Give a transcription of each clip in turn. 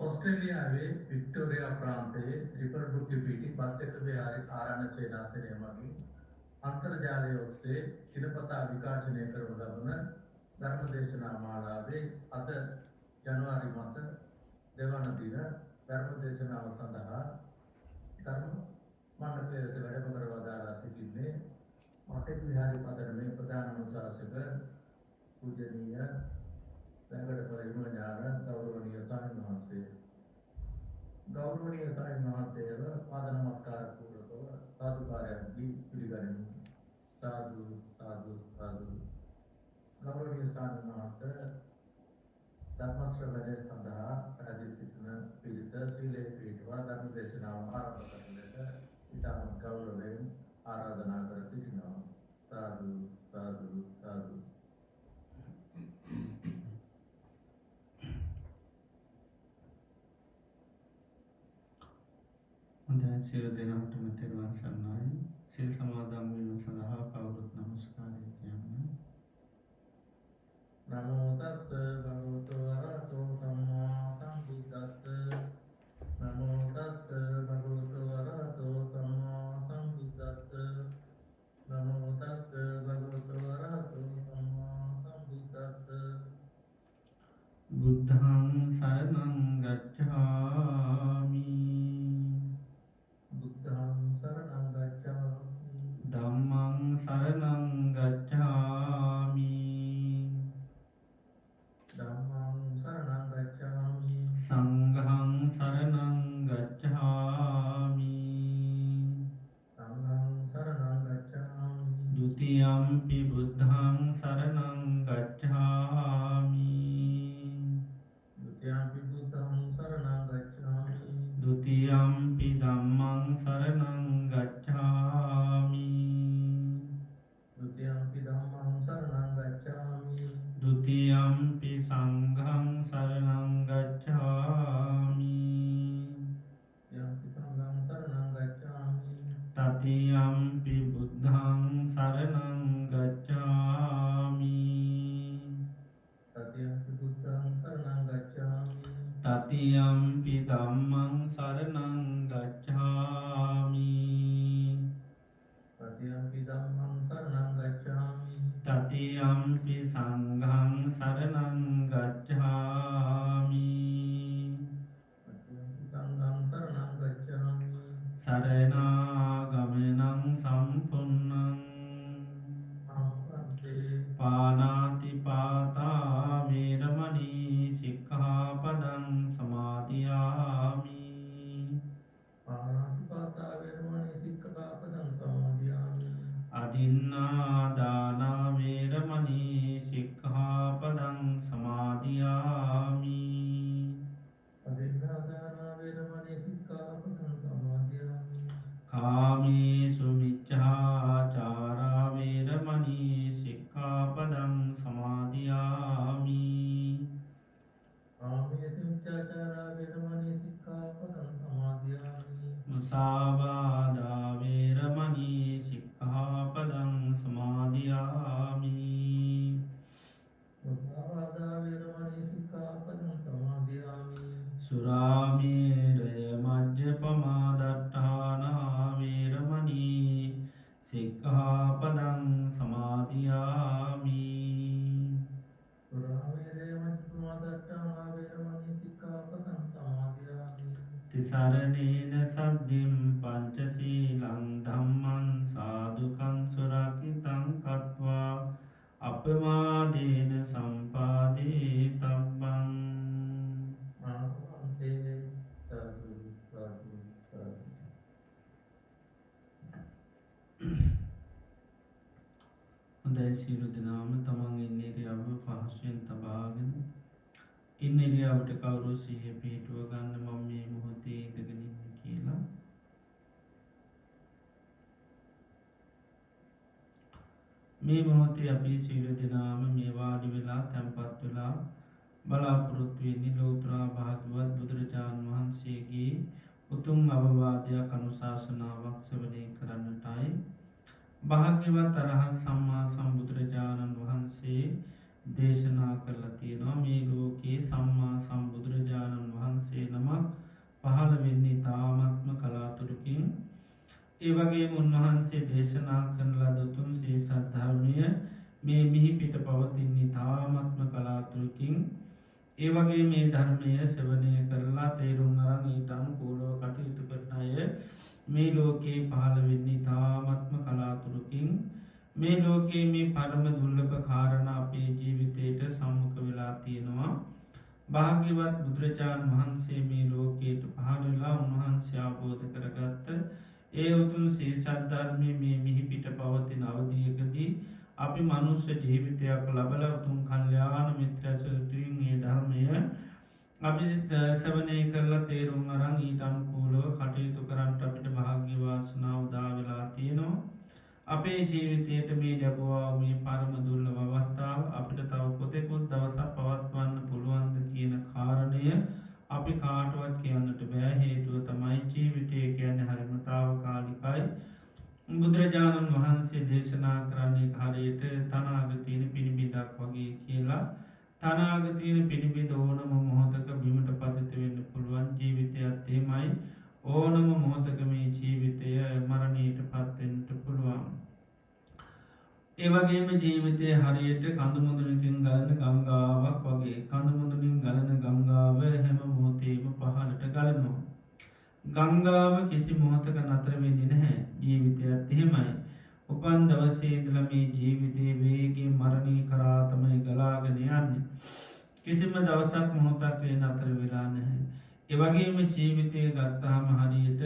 ऑस्ट्रेलियाවේ Victoria ප්‍රාන්තයේ ත්‍රිපරඩුක්කි පිටි පත්ක විහාරයේ ආරණ්‍ය සේනාසනය මගින් අන්තර්ජාලය ඔස්සේ දිනපතා විකාශනය කරනු ලබන ධර්මදේශනා මාලාවේ අද ජනවාරි මාස දෙවන දින ධර්මදේශනාව සඳහා ධර්ම මණ්ඩපයට වැඩම කර වදාළා සිටින්නේ මාතේ විහාරයේ පදනමේ ප්‍රධාන අනුශාසක පූජනීය වෙංකටපුර හිමඥාන ගෞරවනීය ස්වාමීන් වහන්සේ. ගෞරවනීය ස්වාමීන් වහන්සේව පාද නමස්කාර පූර්වකව සාදුකාරයක් දී පිළිගනිමු. සාදු සාදු සාදු. ගෞරවනීය ස්වාමීන් වහන්සේ ධර්ම ශ්‍රවණය සඳහා පැහැදිලි සිටින පිළිත සීලේ පිළිපදවා ධර්ම දේශනාව ආරම්භ කරන ලෙස ඉතාම ගෞරවයෙන් ආරාධනා කර සිටිනවා. සාදු සාදු සාදු. හොඳයි සියලු දෙනාටම තෙරුවන් සරණයි. සිල් සමාදන් වීම සඳහා කවුරුත් නමස්කාරය කියන්න. නමෝ තස්ස භගවතු වරහතෝ සම්මා සම්බුද්දස්ස. නමෝ තස්ස භගවතු වරහතෝ සම්මා සම්බුද්දස්ස. නමෝ තස්ස භගවතු වරහතෝ සම්මා සම්බුද්දස්ස. බුද්ධං සරණං ගච්ඡාමි. ධම්මං සරණං ගච්ඡාමි. ධම්මං සරණං ගච්ඡාමි. සංඝං සරණං ගච්ඡාමි. සංඝං සරණං ගච්ඡාමි. ဒ ුතියම්පි බුද්ධං සරණං ගච්ඡාමි. ဒုတိယံ පි බුද්ධං සරණං ගච්ඡාමි. ဒ ුතියම්පි ධම්මං සරණං ගච්ඡාමි. ဒုတိယံ පි ධම්මං සරණං ගච්ඡාමි. ဒ ුතියම්පි සංඝං සරණං ගච්ඡාමි. යම්පි සංඝං සරණං ගච්ඡාමි. තතියම්පි බුද්ධං සරණං ගච්ඡාමි. තතියම්පි බුද්ධං සරණං ගච්ඡාමි. තතියම්පි ධම්මං සරණං ගච්ඡාමි. තතියම්පි ධම්මං සරණං ගච්ඡාමි. තතියම්පි සංඝං සරණං ගච්ඡාමි. තතියම්පි සංඝං සරණං ගච්ඡාමි. සරණාගමනං සම්පුන්නං ආපත්තේ පානාති පාතා වේරමණී සික්ඛාපදං සමාදියාමි. පාණාතිපාතා වේරමණී සික්ඛාපදං සමාදියාමි. අදින්නා දාන වේරමණී සික්ඛාපදං සමාදියාමි. අදින්නාදාන වේරමණී සික්ඛාපදං සමාදියාමි. කාමේසු මිච්ඡාචාරා වේරමණී සික්ඛාපදං සමාදියාමි. කාමේසු මිච්ඡාචාරා වේරමණී සික්ඛාපදං සමාදියාමි. මුසාවාදා වේරමණී සික්ඛාපදං සමාදියාමි. මුසාවාදා වේරමණී සික්ඛාපදං සමාදියාමි. සුරාමේරය මජ්ජපමා දට්ඨානා වේරමණී සික්ඛාපදං සමාදියාමි. සුරාමේරය මජ්ජපමාදට්ඨානා වේරමණී සික්ඛාපදං සමාදියාමි. තිසරණේන සද්ධිම් පංචශීලං ධම්මං සාදුකං සුරකිතං කତ୍වා අපමාදේන සම්පාදේ තබ්බං. ආපත්තේ සාදු සාදු සාදු. හොඳයි සියලු දෙනාම තමන් ඉන්න ඉරියව්ව පහසුවෙන් තබාගෙන ඉන්න ඉරියව්වට කවුරු සිහිය පිහිටුව ගන්න මම මේ මොහොතේ ඉඳගෙන ඉන්නේ කියලා. මේ මොහොතේ අපි සියලු දෙනාම මේ වාඩි වෙලා තැන්පත් වෙලා බලාපොරොත්තු වෙන්නේ ලෝතර භාග්‍යවත් බුදුරජාණන් වහන්සේගේ උතුම් අවවාදයක් අනුශාසනාවක් ශ්‍රවණය කරන්නටයි. භාග්‍යවත් අරහත් සම්මා සම්බුදුරජාණන් වහන්සේ දේශනා කරලා තියෙනවා මේ ලෝකයේ සම්මා සම්බුදුරජාණන් වහන්සේ නම වගේම උන්වහන්සේ දේශනා කරන ලද උතුම් ශ්‍රී සද්ධර්මය මේ මිහි පිට පවතින්නේ තාමත්ම කලාතුරකින් ඒ වගේ මේ ධර්මය සෙවනය කරලා තේරුම් අරන් ඊට අනුකූලව කටයුතු කරන අය මේ ලෝකේ පහළ වෙන්නේ තාමත්ම කලාතුරකින් මේ ලෝකයේ මේ පරම දුර්ලභ කාරණා අපේ ජීවිතයට සම්මුඛ වෙලා තියෙනවා භාග්‍යවත් බුදුරජාණන් වහන්සේ මේ ලෝකයට පහළ වෙලා උන්වහන්සේ අවබෝධ කරගත්ත ඒ උතුම් ශ්‍රී සද්ධර්මයේ මේ මිහි පිට පවතින අවධියකදී අපි මනුෂ්‍ය ජීවිතයක් ලබලා උතුම් කල්යාණ මිත්‍රයන් මේ ධර්මය අපි ශ්‍රවණය කරලා තේරුම් අරන් ඊට අනුකූලව කටයුතු කරන්නට අපිට භාග්‍ය වාසනාව උදා වෙලා තියෙනවා අපේ ජීවිතයට මේ ලැබුවා මේ පරම දුර්ලභ අවස්ථාව අපිට තව කොතෙකුත් දවසක් පවත්වන්න පුළුවන්ද කියන කාරණය අපි කාටවත් කියන්නට බෑ හේතුව තමයි ජීවිතය කියන්නේ හරිම තාවකාලිකයි බුදුරජාණන් වහන්සේ දේශනා කරන්නේ හරියට තනාගතීන පිණිබිදක් වගේ කියලා තනාගතීන පිණිබිද ඕනම මොහොතක බිමට පතිත වෙන්න පුළුවන් ජීවිතයත් එහෙමයි ඕනම මොහොතක මේ ජීවිතය මරණයට පත්වෙන්ට පුළුවන් ඒවගේම ජීවිතය හරියට කඳුමුදුනකින් ගලන ගංගාවක් වගේ කඳුමුදුනින් ගලන ගංගාව හැම මොහොතේම පහලට ගලනවා ගංගාව කිසි මොහොතක නතර වෙන්නේ නැහැ ජීවිතයත් එහෙමයි උපන් දවසේ ඉඳලා මේ ජීවිතයේ වේගයෙන් මරණය කරා තමයි ගලාගෙන යන්නේ කිසිම දවසක් මොහොතක් වේ නතර වෙලා නැහැ ඒ වගේම ජීවිතය ගත්තාම හරියට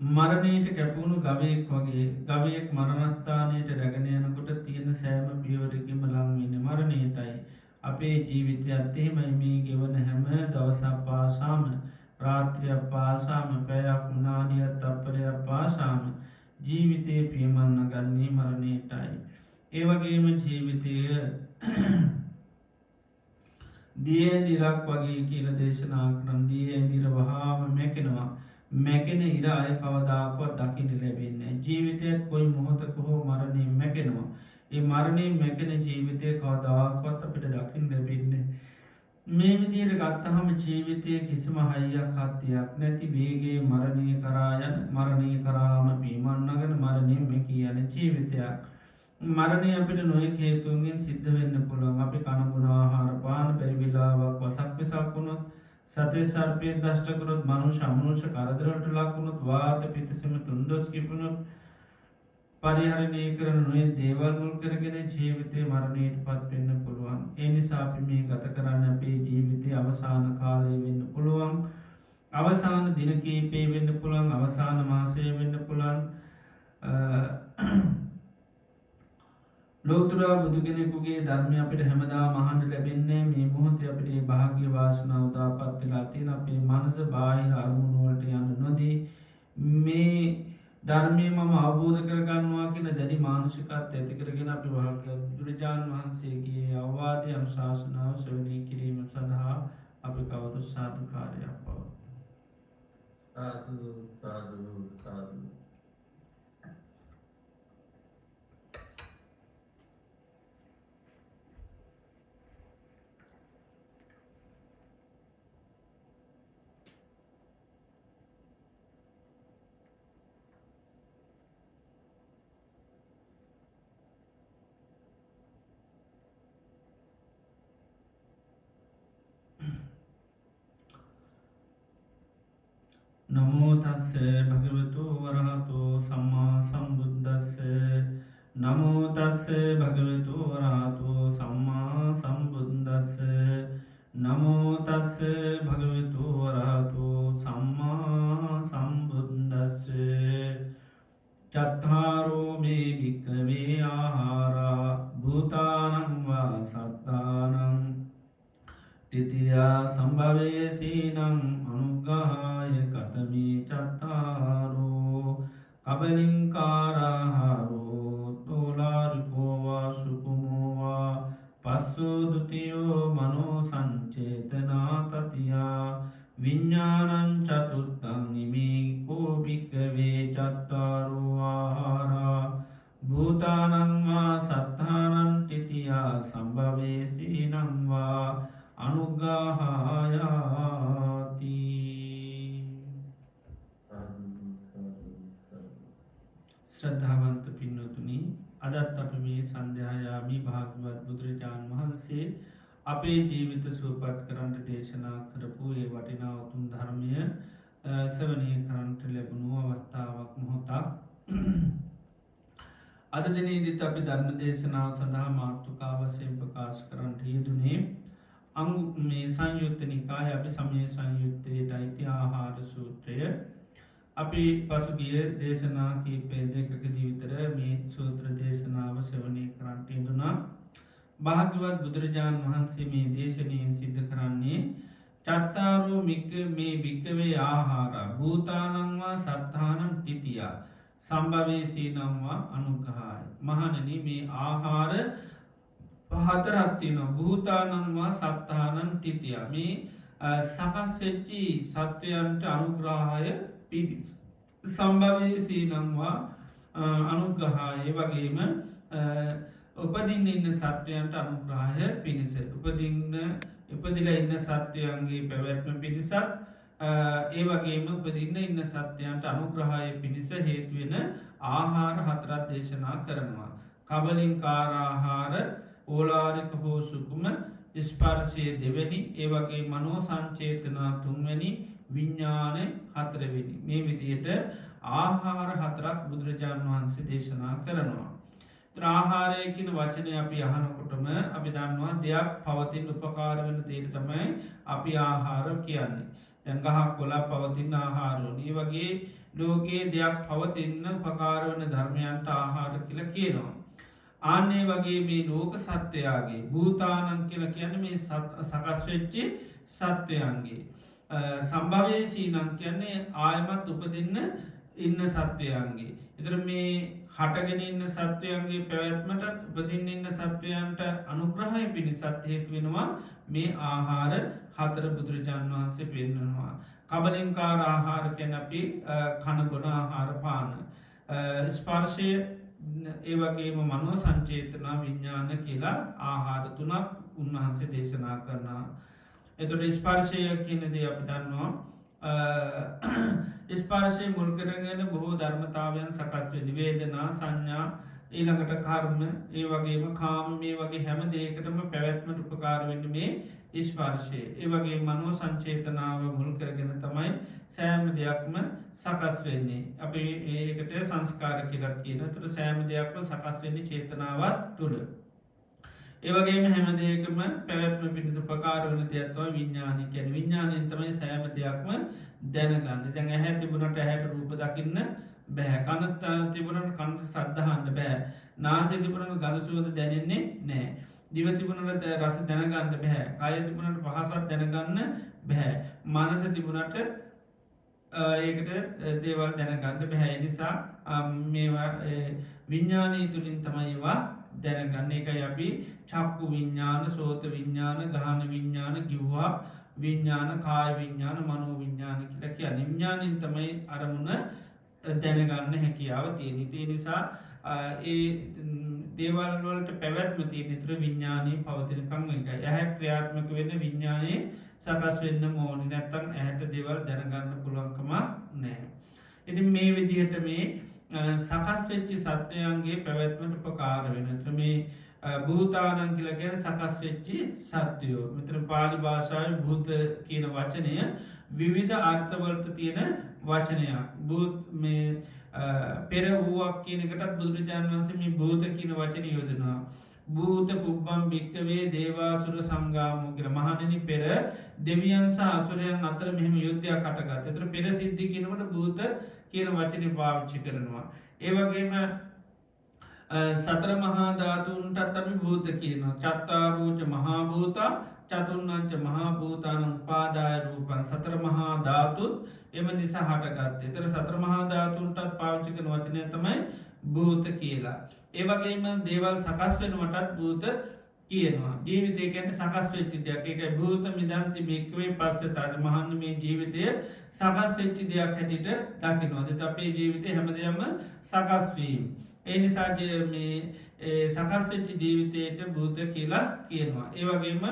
මරණයට කැපුණු ගවයෙක් වගේ ගවයෙක් මරණස්ථානයට රැගෙන යනකොට තියෙන සෑම පියවරකින්ම ලං වෙන්නේ මරණයටයි අපේ ජීවිතයත් එහෙමයි මේ ගෙවන හැම දවසක් පාසාම රාත්‍රියක් පාසාම පැයක් විනාඩියක් තප්පරයක් පාසාම ජීවිතේ පියමන්න ගන්නේ මරණයටයි ඒ වගේම ජීවිතය දිය දිරක් වගේ කියලා දේශනා කරන දිය දිර වහාම මැකෙනවා මැකෙන ඉර අය කවදාකවත් දකින්න ලැබෙන්නේ ජීවිතයත් කොයි මොහොතක හෝ මරණයෙන් මැකෙනවා ඒ මරණයෙන් මැකෙන ජීවිතය කවදාකවත් අපිට දකින්න ලැබෙන්නේ මේ විදිහට ගත්තහම ජීවිතය කිසිම හයියක් හත්තියක් නැති වේගේ මරණය කරා යන මරණය කරාම පිමන්නගෙන මරණයෙන් මෙකී යන ජීවිතයක් මරණය අපිට නොයෙක් හේතුන්ගෙන් සිද්ධ වෙන්න පුළුවන් අපි කනගුණ ආහාර පාන පරිවිලාවක් වසක් වෙසක් වුණොත් සතේ සර්පය දෂ්ට කරොත් මනුෂ්‍ය අමනුෂ්‍ය කරදරවලට ලක් වුණොත් වාත පිත්තසෙම තුන්දොස් කිපුණොත් පරිහරණය කරන නොයෙක් දේවල් මුල් කරගෙන ජීවිතේ මරණයට පත් වෙන්න පුළුවන් ඒ නිසා අපි මේ ගත කරන්න අපේ ජීවිතයේ අවසාන කාලය වෙන්න පුළුවන් අවසාන දින කීපේ වෙන්න පුළුවන් අවසාන මාසය වෙන්න පුළුවන් ලෝතුරා බුදු කෙනෙකුගේ ධර්මය අපිට හැමදා මහන්න ලැබෙන්නේ මේ මොහොතේ අපිට භාග්‍ය වාසනාව උදාපත් වෙලා තියෙන අපේ මනස බාහිර අරමුණු වලට යන්න නොදී මේ ධර්මය මම අවබෝධ කරගන්නවා කියන දැඩි මානසිකත්වය ඇති කරගෙන අපි බුදුරජාණන් වහන්සේගේ අවවාදය අනුශාසනාව ශ්‍රවණය කිරීම සඳහා අපි කවුරුත් සාදුකාරයක් පවත්වමු සාදු සාදු සාදු නමෝ තස්ස භගවතු වරහතු සම්මා සම්බුද්දස්ස නමෝ තස්ස භගවතු වරහතු සම්මා සම්බුද්දස්ස නමෝ තස්ස භගවතු වරහතු සම්මා සම්බුද්දස්ස චත්තාරෝ මේ භික්ඛවේ ආහාරා භූතානං වා සත්තානං තිතියා සම්භවේ සීනං අනුග්ගහාය කතමී චත්තාරෝ කබලින්කාරාහාරෝ තෝලාරිකෝ වා සුකුමෝ වා පස්සෝ දුතියෝ මනෝ සංචේතනා තතියා විඤ්ඤාණං චතුත්තං ඉමේ කෝ භික්ඛවේ චත්තාරෝ ආහාරා භූතානං වා සත්තානං තිතියා සම්භවේ සීනං වා අනුග්ගහායාති සාදු සාදු ශ්‍රද්ධාවන්ත පින්නතුනි අදත් අපි මේ සන්ධ්‍යායාමී භාග්‍යවත් බුදුරජාණන් වහන්සේ අපේ ජීවිත සුවපත් කරන්නට දේශනා කරපු ඒ වටිනා උතුම් ධර්මය ශ්‍රවණය කරන්නට ලැබුණු අවස්ථාවක් මොහොතක් අද දිනේදීත් අපි ධර්ම දේශනාව සඳහා මාතෘකාව වශයෙන් ප්‍රකාශ කරන්නට යෙදුනේ මේ සංයුත්ත නිකාය අපි සමය සංයුත්තයට අයිති ආහාර සූත්‍රය අපි පසුගිය දේශනා කීපය දෙකකදී විතර මේ සූත්‍ර දේශනාව ශ්‍රවණය කරන්නට යෙදුණා. භාග්‍යවත් බුදුරජාණන් වහන්සේ මේ දේශනයෙන් සිද්ධ කරන්නේ චත්තාරෝ මේ භික්කවේ ආහාර භූතානංවා සත්තානම් තිතියා සම්භවේසීනම්වා අනුග්‍රහාය. මහණෙනි මේ ආහාර හතරක් තියෙනවා. භූතානංවා සත්තානං තිතියා මේ සකස් වෙච්චි සත්වයන්ට අනුග්‍රහය පිණිස සම්භවේසීනම්වා අනුග්‍රහාය වගේම උපදින්න ඉන්න සත්වයන්ට අනුග්‍රහය පිණිස උපදිලා ඉන්න සත්වයන්ගේ පැවැත්ම පිණිසත් ඒ වගේම උපදින්න ඉන්න සත්‍යයන්ට අනුග්‍රහය පිණිස හේතුවෙන ආහාර හතරක් දේශනා කරනවා. කබලින්කාරාහාර ඕලාරික හෝ සුකුම ස්පර්ශය දෙවැනි ඒ වගේ මනෝ සංචේතනා තුන්වැනි විඤ්ඥාන හතරවෙනි මේ විදියට ආහාර හතරක් බුදුරජාණන් වහන්සේ දේශනා කරනවා. ආහාරය කියන වචනය අපි අහනකොටම අපි දන්නවා දෙයක් පවතින් උපකාර වෙන දේට තමයි අපි ආහාර කියන්නේ. දැංගහක් කොලා පවතින්න ආහාරෝන ඒ වගේ ලෝකයේ දෙයක් පවතින්න උපකාර වන ධර්මයන්ට ආහාර කියල කියනවා. ආන්නේ වගේ මේ ලෝක සත්වයාගේ භූතානන් කියල කියන්න මේ සකස්වෙච්චි සත්වයන්ගේ සම්භවේශීනන් කියන්නේ ආයමත් උපදින්න ඉන්න සත්වයන්ගේ. එතර මේ හටගෙන ඉන්න සත්වයන්ගේ පැවැත්මටත් උපදින්න ඉන්න සත්වයන්ට අනුග්‍රහය පිණිසත් හේතු වෙනවා මේ ආහාර හතර බුදුරජාණන් වහන්සේ පෙන්වනවා. කබලින්කාර ආහාර කැන අපි කණබොන ආහාර පාන. ස්පර්ශය ඒ වගේම මනෝ සංචේතනා විඤ්ඥාන කියලා ආහාර තුනක් උන්වහන්සේ දේශනා කරනවා. එතුට ස්පර්ශය කියනද අපි දන්නවා ස්පර්ශය මුල්කරගෙන බොහෝ ධර්මතාවයන් සකස්ව නිවේදනා සංඥා ඊළඟට කර්ම ඒ වගේම කාම මේ වගේ හැම දේකටම පැවැත්මට උපකාරවෙන්න මේ ස්පර්ශය ඒ වගේ මනෝ සංචේතනාව මුල් කරගෙන තමයි සෑම දෙයක්ම සකස් වෙන්නේ. අපි ඒකට සංස්කාර කියලත් කියන තුළ සෑම දෙයක්ම සකස් වෙන්නේ චේතනාවත් තුළ. ඒවගේම හැම දෙයකම පැවැත්ම පිණිස උපකාර වන දෙයක්ත්ව විඤ්ඥානි කැන විඤ්ඥානයෙන් තමයි සෑම දෙයක්ම දැනගන්න. දැන් ඇහැ තිබුණට ඇහැට රූප දකින්න බැහැ කනත් තිබුණට කන්ට සද්ධහන්න බෑ නාසේ තිබුණට ගදසුවද දැනෙන්නේ නෑ. දිවතිබුණට රස දැනගන්න බැහැ කාය තිබුණට පහසත් දැනගන්න බැහැ මනස තිබුණට ඒකට දේවල් දැනගන්න බැහැ නිසා මේවා විඤ්ඥානී තුළින් තමයිවා දැනගන්න එකයි අපි චක්කු විඤ්ඥාන සෝත විඤ්ඥාන ගාන විඤ්ඥාන ගිව්වා විඤ්ඥාන කාය විඤ්ඥාන මනෝ විඤ්ඥාන කියලක නිඥානින් තමයි අරමුණ දැනගන්න හැකියාව තියෙනතිය නිසා ඒ දේවල්වලට පැවැත්ම තිය නිතර විඤ්ඥානී පවතිනකං එක ඇහැ ක්‍රියාත්මක වෙන්න විඤ්ඥානය සකස් වෙන්න මෝනි නැත්තම් ඇහැට දේවල් දැනගන්න පුළුවන්කම නෑ. එති මේ විදිහට මේ සකස් වෙච්චි සත්වයන්ගේ පැවැත්මට උපකාර වෙන මේ භූතානන් කියල ගැන සකස් වෙච්චි සත්‍යයෝ මෙතර පාලි භාෂාව භූත කියන වචනය විවිධ අර්ථවලට තියෙන වචනයක් භූත් මේ පෙර වූවක් කියනකටත් බුදුරජාණන් වන්සේ මේ භූත කියන වචන යොදනවා. භූත පුබ්බම් භික්කවේ දේවාසුර සංගාමෝ කියල මහණනි පෙර දෙවියන් සහ අසුරයන් අතර මෙහෙම යුද්ධයක් කටගත්. එතර පෙර සිද්ධි කියනකට භූත කියන වචනය පාවිච්චි කරනවා. ඒවගේම සතර මහා ධාතුන්ටත් අපි භූත කියනවා. චත්තාරූච මහාභූතා චතුන්නංච මහාභූතාන උපාදාය රූපන් සතර මහා ධාතුත් එම නිසා හටගත්තේ. එතර සතර මහා ධාතුන්ටත් පාවිච්චි කරන වචනය තමයි භූත කියලා. ඒවගේම දේවල් සකස් වෙනවටත් භූත කියනවා. ජීවිතය ගැන සකස් වෙච්චි දෙයක් එක භූත මිදන්ති භික්වේ පස්ස තද මහන්න මේ ජීවිතය සකස් වෙච්චි දෙයක් හැටිට දකිනවාද අපේ ජීවිතය හැමදයම සකස්වීම්. ඒ නිසා මේ සකස්වෙච්චි ජීවිතයට භූත කියලා කියනවා. ඒවගේම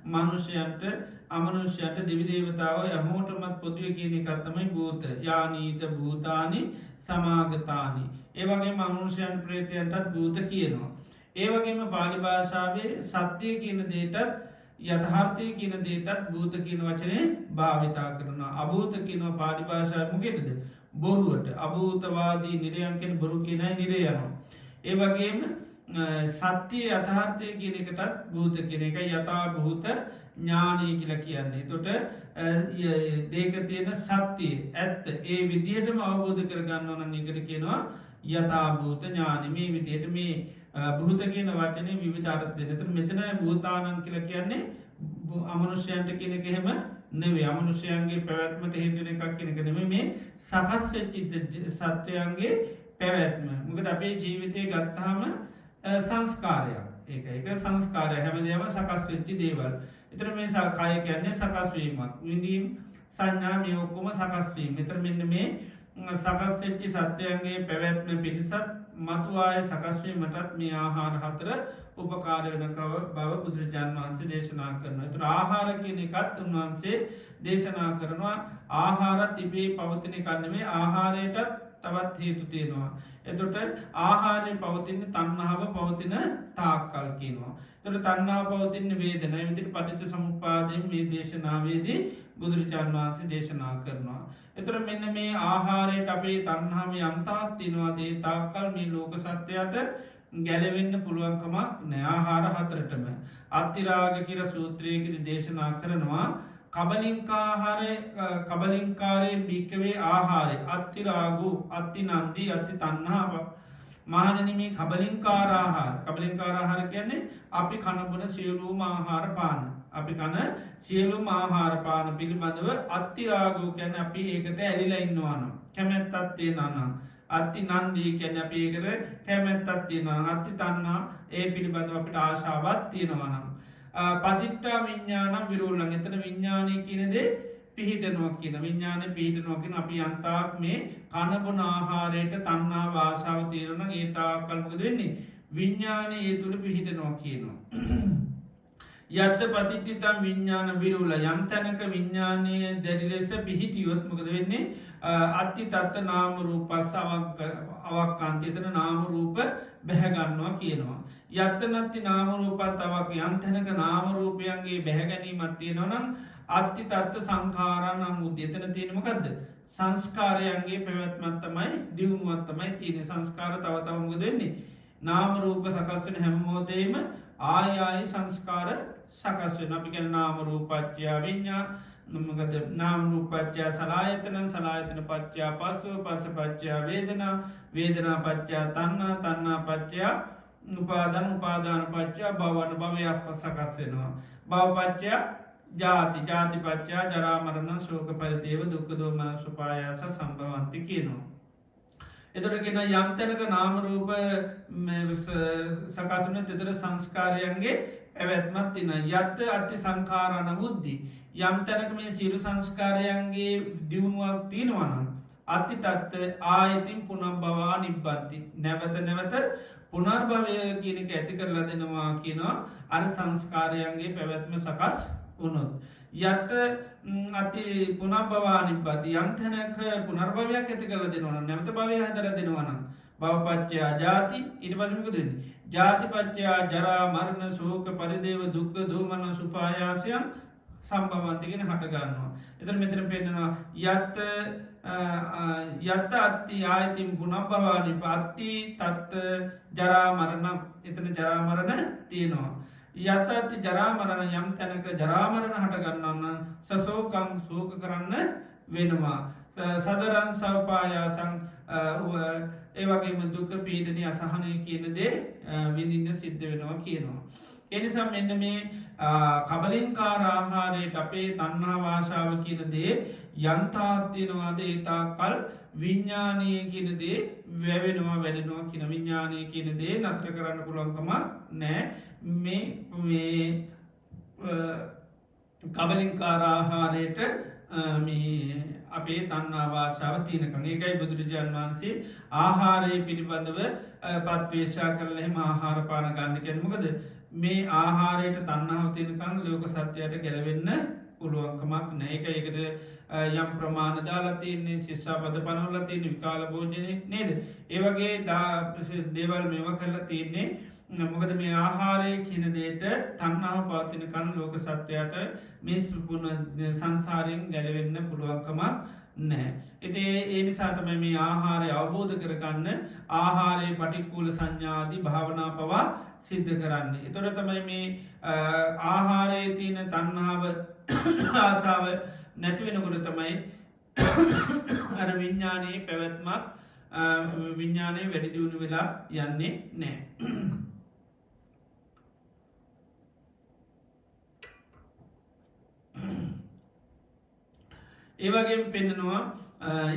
මනුෂ්‍යයන්ට අමනුෂ්‍යයට දිවිදේවතාව යමෝටමත් පොදුව කියන එකත්තමයි භූත යානීත භූතානි සමාගතානි. ඒවගේ මනුෂ්‍යයන් ප්‍රේතයන්ටත් භූත කියනවා. ඒවගේම පාලි භාෂාවේ සත්‍යය කියන දේටත් යථාර්ථය කියන දේටත් භූත කියන වචනය භාවිතා කරන අභූත කියනවා පාලි භාෂාව මොකෙටද බොරුවට අභූතවාදී නිරයන්කෙන් බොරු කියනයි නිරයනවා. ඒවගේම සත්‍යය අතහාර්ථය කියන එකටත් භූත කියන එක යථා භූත ඥානී කියල කියන්නේ. තොට දේක තියෙන සත්‍යය ඇත්ත ඒ විදිහටම අවබෝධ කරගන්න ඕන එකට කියනවා යථභූත ඥාන මේ විදියට මේ භූත කියන වචනය විවිධාරත් දෙනත මෙතන භූතානන් කියල කියන්නේ අමනුෂ්‍යයන්ට කියනක හෙම නෙවේ අමනුෂ්‍යයන්ගේ පැවැත්මට හේතුන එකක් කියනක නෙම මේ සකස් වෙච්චිත සත්‍යයන්ගේ පැවැත්ම මොකද අපේ ජීවිතය ගත්තාම සංස්කාරයක් ඒක සංස්කාරය හැමදේම සකස් වෙච්චි දේවල් එතර මේ සකාය කියන්නේ සකස්වීමක් විඳීම් සංඥා මේ ඔක්කොම සකස්වීම මෙතර මෙන්න මේ සකස්වෙච්චි සත්‍යයන්ගේ පැවැත්ම පිණිසත් මතුවාය සකස්වීමටත් මේ ආහාර හතර උපකාර වෙනකව බව බුදුරජාණන් වහන්සේ දේශනා කරන. තුර ආහාර කියන එකත් උන්වහන්සේ දේශනා කරනවා ආහාරත් තිබේ පවතින කන්නවේ ආහාරයටත් තවත් හේතු තියෙනවා. එතොට ආහාරය පවතින්න තන්නාව පවතින තාක්කල් කියනවා. තොට තන්නාව පවතින්න වේදන විදිට පටිච සමුපාදයෙන් මේ දේශනාවේදී බුදුරජාණන් වහන්සේ දේශනා කරනවා. එතර මෙන්න මේ ආහාරයට අපේ තන්හාම යම්තාත් තිනවාදේ තාක්කල් මේ ලෝක සත්‍යයට ගැලවෙන්න පුළුවන්කමක් නෑ ආහාර හතරටම. අත්තිරාග කියර සූත්‍රයකිද දේශනා කරනවා කබලින්කාරය භික්කවේ ආහාරය අත්තිරාගු අත්ති නන්දී අත්ති තන්නාව මහනනමේ කබලින්කාරාහාර කබලින්කාරාහාර කියන්නේ අපි කණබුණ සියලූම ආහාර පාන අපි කන සියලුම ආහාර පාන පිළිබඳව අත්තිරාගෝ කැන අපි ඒකට ඇලිලා ඉන්නවානම් කැමැත් අත්තේ නනම් අත්ති නන්දී කැන අපි ඒකට කැමැත් අත්තියෙනවා අත්ති තන්නා ඒ පිළිබඳව අපිට ආශාවත් තියෙනවනම් පතිට්ටා විඤ්ඥානම් විරුල්ලන් එතන විඤ්ඥානය කියනදේ පිහිටනුවක් කියන විඤ්ඥාන පිහිටනුවකින් අපි අන්තාක් මේ කණබොන ආහාරයට තන්නා වාසාාව තීරණ ඒතා කල්මක දෙන්නේ විඤ්ඥානය ඒ තුළ පිහිටනවා කියනවා. යත්ත පතිට්ටිතම් විඤ්ඥාන විරුල යම් තැනක විඤ්ඥානය දැඩි ලෙස පිහිටි යොත්මකද වෙන්නේ අත්ති තත්ත නාමරූපස් අවක්කාන්තයතන නාමරූප බැහැගන්නවා කියනවා. යත්ත නත්ති නාමරූපත් අවක යම්තැනක නාමරූපයන්ගේ බැහැගැනීමත් තියෙනවනම් අත්ති තත්ත සංකාරනම් මුද්‍ය එතන තියෙනමකක්ද සංස්කාරයන්ගේ පැවැත්මත්තමයි දියුණුවත්තමයි තියෙන සංස්කාර තවතවමුග දෙන්නේ. නාමරූප සකස්වන හැමමෝතේම ආයායි සංස්කාර සකස්වෙන අපි ගැන නාමරූපච්චයා විඤ්ඥා නමගද නාමරූපච්චා සලායතනන් සලායතන පච්චා පස්සුව පස පච්චා වේදනා වේදනා පච්චා තන්නා තන්නා පච්චයා උපාදන උපාදාන පච්චා බවන භවයක් සකස්වෙනවා. භවපච්චා ජාති ජාතිපච්චා ජරාමරණ ශෝක පරිතේව දුක්කදෝමන සුපායාස සම්භවන්ති කියනවා. එතොටගෙන යම්තැනක නාමරූප සකසුන තෙතර සංස්කාරයන්ගේ ඇවැත්මත් තින යත්ත අති සංකාරණ බුද්ධි යම්තැනක මේ සිරු සංස්කාරයන්ගේ දියුණුවක් තියෙනවනම් අති තත්ත ආයතින් පුනම් බවා නිබ්බත්ති නැවත නැවත පුනර්භවය කියනක ඇති කරලා දෙනවා කියනවා අර සංස්කාරයන්ගේ පැවැත්ම සකස් වුණොත්. යත්ත අති පුනබවා නිබ්බති යම්තැනක පුනර්භවයක් ඇති කල දෙනවන නැමත භවය හදර දෙනවනම් භවපච්චයා ජාති ඉට පසමක දෙන්න ජාතිපච්චයා ජරා මරණ සෝක පරිදේව දුක්ක දූමන සුපායාසයන් සම්භවන්තිගෙන හටගන්නවා. එතර මෙතර පෙන්නවා යත්ත අත්ති ආයතින් පුනබවානි පත්ති තත්ත ජරාමරණ එතන ජරාමරණ තියෙනවා. යත්තඇති ජරාමරණ යම් තැනක ජරාමරණ හටගන්නන්න සසෝකං සෝක කරන්න වෙනවා. සදරන් සවපායාසං ඒවගේම දුක පීඩනය අසහනය කියනදේ විඳින්න සිද්ධ වෙනවා කියනවා. එනිසම් මෙන්න මේ කබලින්කාරාහාරයට අපේ තන්නා වාශාව කියනදේ යන්තාර්තියනවාද ඒතා කල් විඤ්ඥානය කියනදේ වැවෙනවා වැඩෙනවා කියන විඤ්ඥානය කියනදේ නතර කරන්න පුළුවන්කමක් නෑ මේ කබලින්කාර ආහාරයට අපේ තන්නාවාශාව තියනකං ඒකයි බුදුරජාණන් වහන්සේ ආහාරය පිළිබඳව පත්වේශා කරලෙම ආහාරපාන ගන්න කැන්මකද මේ ආහාරයට තන්නාව තියනකං ලෝක සත්‍යයට ගැලවෙන්න පුළුවන්කමක් නෑක ඒකට යම් ප්‍රමාණ දාලතියන්නේ ශිස්සා පද පනවලතියන විකාල භෝජනය නේද ඒවගේ දේවල් මෙව කරලා තියන්නේ මොකද මේ ආහාරය කියනදේට තන්නාව පාතිනකන් ලෝක සත්‍යයට මිස් සංසාරයෙන් ගැලවෙන්න පුළුවන්කමක් නෑ. එති ඒ නිසාතම මේ ආහාරය අවබෝධ කරගන්න ආහාරය පටික්කූල සංඥාදී භාවනා පවා සිද්ධ කරන්න. එතොර තමයි මේ ආහාරය තියන තන්නාව ආසාාව නැතිවෙනකොට තමයි අර විඤ්ඥානයේ පැවැත්මක් විඤ්ඥානය වැඩිදියුණු වෙලා යන්නේ නෑ. ඒවගේ පෙන්නවා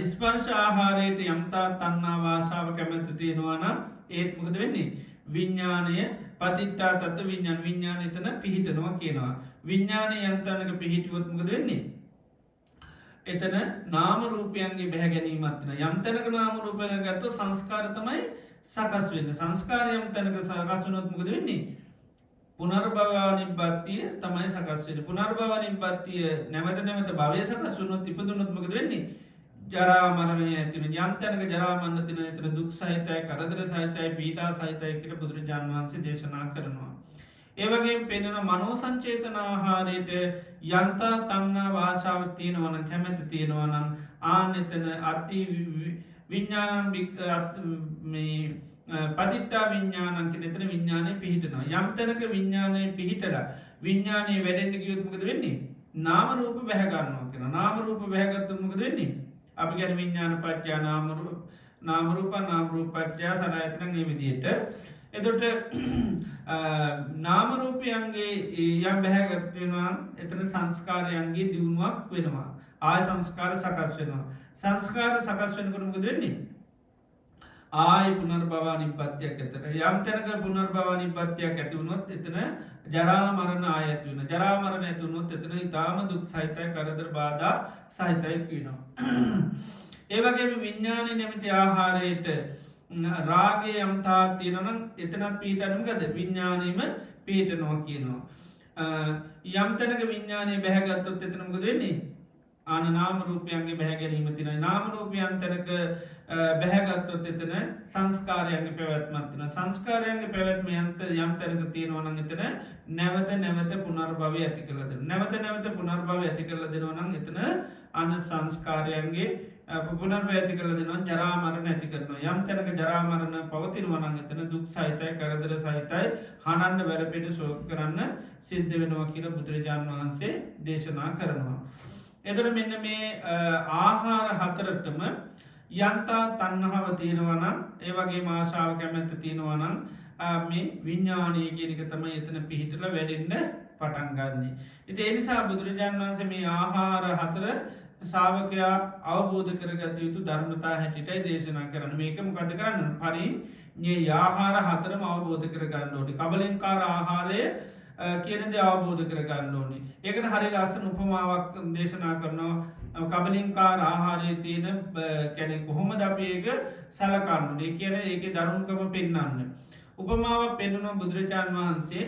ස්පර්ශ ආහාරයට යම්තා තන්නා වාශාව කැමැත තියෙනවානම් ඒත් මොකද වෙන්නේ විඤ්ඥානය පතිට්ටා තත්ව විඤ්ඥාන විඤ්ඥාන එතන පිහිටනවා කියනවා විඤ්ඥානය යන්තනක පිහිටුවත්මකද වෙන්නේ එතන නාමරූපයන්ගේ බැහැගැනීමත්න යම්තනක නාමරූපය ගත්තු සංස්කාරතමයි සකස් වෙන්න සංස්කාරයම් තැනක සකසුනොත්මකද වෙන්නේ පුනර්භවානිබත්තිය තමයි සකස්වෙන පුනර්භවානිබත්තිය නැවත නැවත භවය සකස්සුනොත් ඉපදුනොත්මකද වෙන්නේ ජරාමරණය ඇතින යම්තැනක ජරාමන්න තින එතන දුක් සහිතයි කරදර සහිතයි පීටා සහිතයි කියල බුදුරජාන් වහන්සේ දේශනා කරනවා. ඒවගේ පෙනෙන මනෝ සංචේතන ආහාරයට යන්තා තන්නා වාශාව තියෙනවන කැමැති තියෙනවනම් ආන එතන අති විඤ්ඥානම් පතිට්ටා විඤ්ඥානන්ක එතන විඤ්ඥානය පිහිටනවා යම්තනක විඤ්ඥානය පිහිටල විඤ්ඥානය වැඩෙන්න්න ගියොත්මකද වෙන්නේ නාමරූප බැහගන්නවා කියෙන නාමරූප බැහගත්තුමකද වෙන්නේ අපි ගැන විඤ්ඥාන පච්චා නාමරූප නාමරූපච්චා සලායතනගේ විදියට එතොට නාමරූපයන්ගේ යම් බැහැගත්වෙනවා එතන සංස්කාරයන්ගේ දියුණුවක් වෙනවා ආය සංස්කාර සකස් වෙනවා සංස්කාර සකස් වෙනකරමකද වෙන්නේ ආය පුනර්භවානි පත්තියක් ඇතට යම් තැනක පුනර්භවානි පත්තියක් ඇතිවුණොත් එතන ජරාමරණ ආයත් වන ජරාමරණ ඇතුවනොත් එතන ඉතාම දුක් සහිතයි කරදර බාධා සහිතයි කියනවා. ඒවගේ විඤ්ඥානය නැමති ආහාරයට රාගේ යම්තා තියෙනනම් එතනත් පීටනුගද විඤ්ඥානීම පීටනවා කියනවා. යම්තනක විඤ්ඥානය බැහැගත්තොත් එතනමකද වෙන්නේ ආන නාමරූපයන්ගේ බැහැගැනීම තින නාමරූපයන්තනක බැහැගත්තොත් එතන සංස්කාරයන්ගේ පැවැත්මත්වන සංස්කාරයන්ගේ පැවැත්ම යන්ත යම්තැනක තියෙනවනන් එතන නැවත නැවත පුනර්භවය ඇති කරලද නැවත නැවත පුනර්භව ඇති කරල දෙනවනන් එතන අන්න සංස්කාරයන්ගේ පුනර්භ ඇති කරල දෙනවා ජරාමරණ ඇති කරනවා යම් තැනක ජරාමරණ පවතිනවනන් එතන දුක් සහිතයි කරදර සහිතයි හනන්න වැලපෙට සෝක කරන්න සිද්ධ වෙනවා කියලා බුදුරජාණන් වහන්සේ දේශනා කරනවා. එතට මෙන්න මේ ආහාර හතරටම යන්තා තන්නහාව තියෙනවනම් ඒවගේ මාශාව කැමැත්ත තියෙනවනම් මේ විඤ්ඥානය කියනක තම එතන පිහිටල වැඩෙන්න්න පටන්ගන්නේ. ඉති එනිසා බුදුරජාණන් වහන්සේ මේ ආහාර හතර සාාවකයා අවබෝධ කරගත යුතු ධර්මතා හැටිටයි දේශනා කරන්න මේකම කද කරන්න පරි යාහාර හතරම අවබෝධ කරගන්න ඕනි කබලින්කාර ආහාරය කියනද අවබෝධ කරගන්න ඕනි ඒකට හරි ලස්සන උපමාවක් දේශනා කරනවා කබලින්කාර ආහාරය තියෙන කැනෙ කොහොම දපයක සලකන්නුනේ කියන ඒක දරුණුකම පෙන්න්නන්න. උපමාවක් පෙන්නුන බුදුරජාණන් වහන්සේ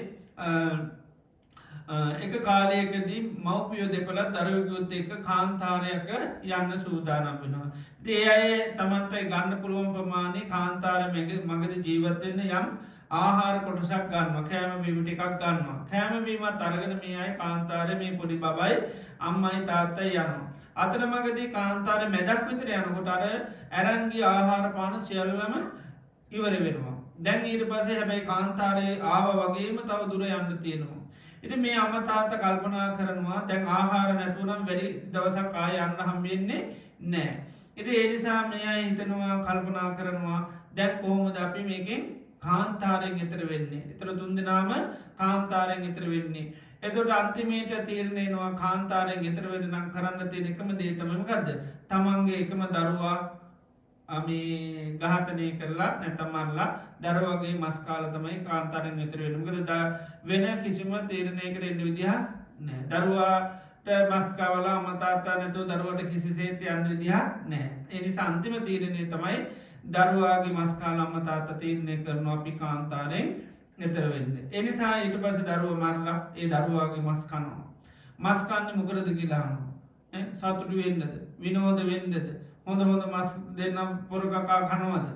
එක කාලයකදී මව්පියෝ දෙපලත් දරයකුත් එක කාන්තාරයක යන්න සූදානම් වෙනවා. ඒ අය තමන්ට ගන්න පුළුවන් ප්‍රමාණය කාන්තාර මගද ජීවත්වෙන්න යම් ආහාර කොටසක් ගන්න කෑම බීමට එකක් ගන්නවා කෑමබීමත් අරගෙන මේ අයි කාන්තාරය මේ පොඩි බබයි අම්මයි තාත්තයි යනවා. අතන මගදී කාන්තාරය මැදක් විතර යනකොට අර ඇරංගි ආහාර පාන සියල්ලම ඉවර වෙනවා. දැන් ඊට පසේ හැබැයි කාන්තාරය ආව වගේම තව දුර යන්න තියෙනවා. ඉති මේ අමතාත කල්පනා කරනවා දැන් ආහාර නැතුනම් වැඩි දවසක් ආය යන්න හම්බෙන්නේ නෑ. ඉති ඒනිසා මේ හිතනවා කල්පනා කරනවා දැක් කොහොමද අපි මේකෙන් කාන්තාරයෙන් එතර වෙන්නේ. එතර තුන්දනාම කාන්තාරයෙන් එතර වෙන්නේ. එතොට අන්තිමේට තීරණයනවා කාන්තාරයෙන් එතර වෙන නම් කරන්න තියෙන එකම දේතමකක්ද. තමන්ගේ එකම දරුවා අපි ගාතනය කරලා නැතමල්ලා දරවගේ මස්කාල තමයි කාන්තාරෙන් විතර වෙනකද වෙන කිසිම තීරණය කර එන්න විදිහ නෑ දරුවාට මස්කාවලා අමතාත්තා නැතු දරුවට කිසිසේත යන්න විදිහා නෑ එනි සන්තිම තීරණය තමයි දරුවාගේ මස්කාල අමතාත්ත තීරණය කරනු අපි කාන්තාරයෙන් එතරවෙන්න එනිසා ඊට පස දරුව මරලා ඒ දරුවාගේ මස් කනවා මස්කන්න මොකරද කියලාන සතුටු වෙන්නද විනෝද වෙන්නද හොඳ හොඳ මස් දෙන්නම් පොරකකා කනවද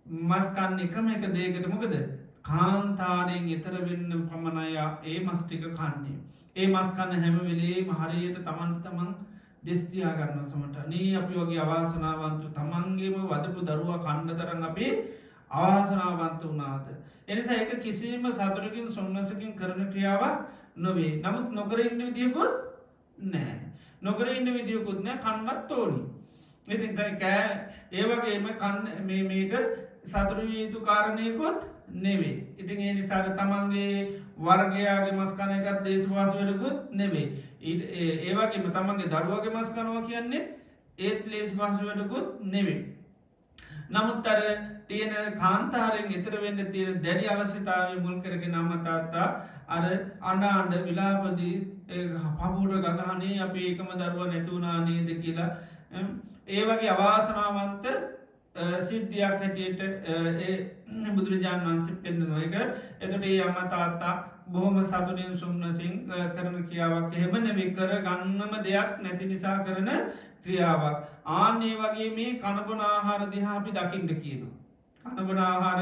මස්කන්න එකම එක දේකට මොකද කාන්තාරයෙන් එතර වෙන්න පමණයා ඒ මස්ටික කන්නේ ඒ මස්කන්න හැම වෙලේ මහරයට තමන්ට තමන් දෙස්තියා ගන්න සමට නී අපි වගේ අවාසනාවන්තු තමන්ගේම වදපු දරුවා කණ්ඩ තරන් අපේ අවාසනාවන්ත වනාද එනිසා එක කිසිීම සතුරකින් සොන්නසකින් කරන ක්‍රියාවක් නොවේ නමුත් නොකර ඉන්න විදිියකුත් නෑ නොකර ඉන්න විදිියකුත් නෑ කන්නත් තෝනි ඉතින් කෑ ඒවගේම කන්න මේක සතුරවීතු කාරණයකොත් නෙවේ ඉතින් ඒ නිසාර තමන්ගේ වර්ගයාගේ මස්කනයකත් දේශවාස වැඩකුත් නෙවේ ඒවාගේම තමන්ගේ දරුවගේ මස්කනවා කියන්නේ ඒත් ලේස් භාස වැඩකුත් නෙවේ නමුත් අර තියෙන කාන්තාරයෙන් එතර වෙන්න තියෙන දැඩි අවශ්‍යතාව මුල් කරගෙන අමතාත්තා අර අඩාන්ඩ විලාපදී පපුට ගගහනේ අපි ඒකම දරුව නැතුවනා නේද කියලා ඒවගේ අවාසනාවන්ත සිද්ධියක් හැටියට බුදුරජාණන් වන්සේ පෙන්න්නනවා එක එතට ඒ අම්ම තාත්තා බොහොම සතුරෙන් සුම්නසිං කරන ක්‍රියාවක් එහෙම නෙවෙ කර ගන්නම දෙයක් නැති නිසා කරන ක්‍රියාවක් ආන්නේ වගේ මේ කණබන ආහාර දිහා අපි දකිින්ට කියනවා කණබන ආහාර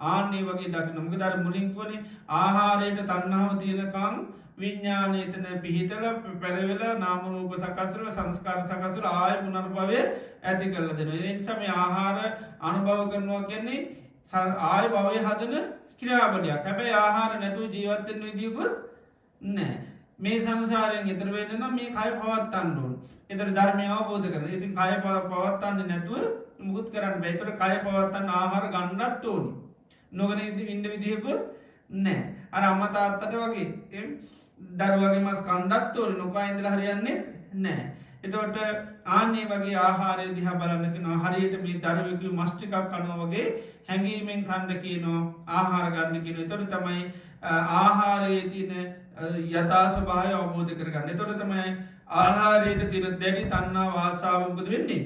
ආන්නේ වගේ දකිනොක දර මුලින්ක්වන ආහාරයට තන්නාව තියෙනකං විඤ්ඥාන එතන පිහිටල පැළවෙල නාමරූප සකසුල සංස්කාර සකසුල ආය පුනර්භවය ඇති කරල දෙන එනිසම ආහාර අනුභව කරනවා කියන්නේ ආය භවය හදන ක්‍රියාපටයක් හැබැයි ආහාර නැතුව ජීවත්තෙන් විදිියකුත් නෑ මේ සංසාරයෙන් එතරවෙන්න නම් මේ කය පවත්තන්නඩුවන් එතර ධර්මය අවබෝධ කරන ඉතින් කය පවත්තන්න නැතුව මුත් කරන්න බැතර කය පවත්තන්න ආහාර ගණ්ඩත් ඕනි නොගන ඉන්න විදිහකුත් නෑ අර අම්මතාත්තට වගේ දරුවගේ මස් කණ්ඩත් ඕනි නොකා ඉඳල හරියන්නේ නෑ එතවට ආන්නේ වගේ ආහාරය දිහ බලන්නකෙන හරියට මේ දරුවකු මස්්ටිකක් කනුව වගේ හැඟීමෙන් කණ්ඩ කියනවා ආහාර ගන්න කියෙන තොට තමයි ආහාරයේ තියන යථාස භාය අවබෝධ කරගන්න තොට තමයි ආහාරයට තින දැඩි තන්නා වාසාාවබද වෙන්නේ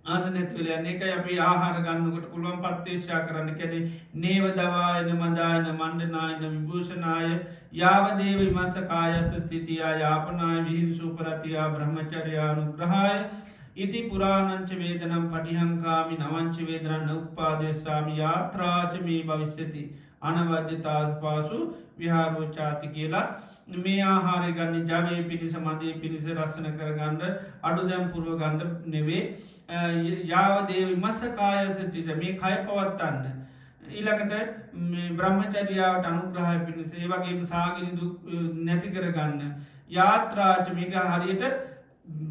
අන්න නැතිවලයන්න එක අපි ආහාර ගන්නකට පුළුවන් පත්තේශා කරන්න කැනෙ නේව දවායන මදායන මණ්ඩනායන විභූෂනාය යාවදේව විමර්ස කායස්ස තිතියා යාපනාය විහින් සූපරතියා බ්‍රහ්මචරයානු ග්‍රහාය ඉති පුරාණංච වේදනම් පටිහංකාමි නවංච වේදරන්න උපාදෙස්සාමි යාත්‍රාචමී භවිස්්‍යති අනවජ්‍යතාස් පාසු විහාරෝචාති කියලා මේ ආහාරය ගන්න ජවය පිණිස මදේ පිණිස රස්සන කරගණ්ඩ අඩු දැම් පුරුව ගණ්ඩ නෙවේ යාවදේව මස්සකායසටිද මේ කය පවත්තන්න ඊළඟට බ්‍රහ්මචරියාවට අනුග්‍රහය පිණිස ඒ වගේම සාගෙන දුක් නැති කරගන්න යාත්‍රාචමික හරියට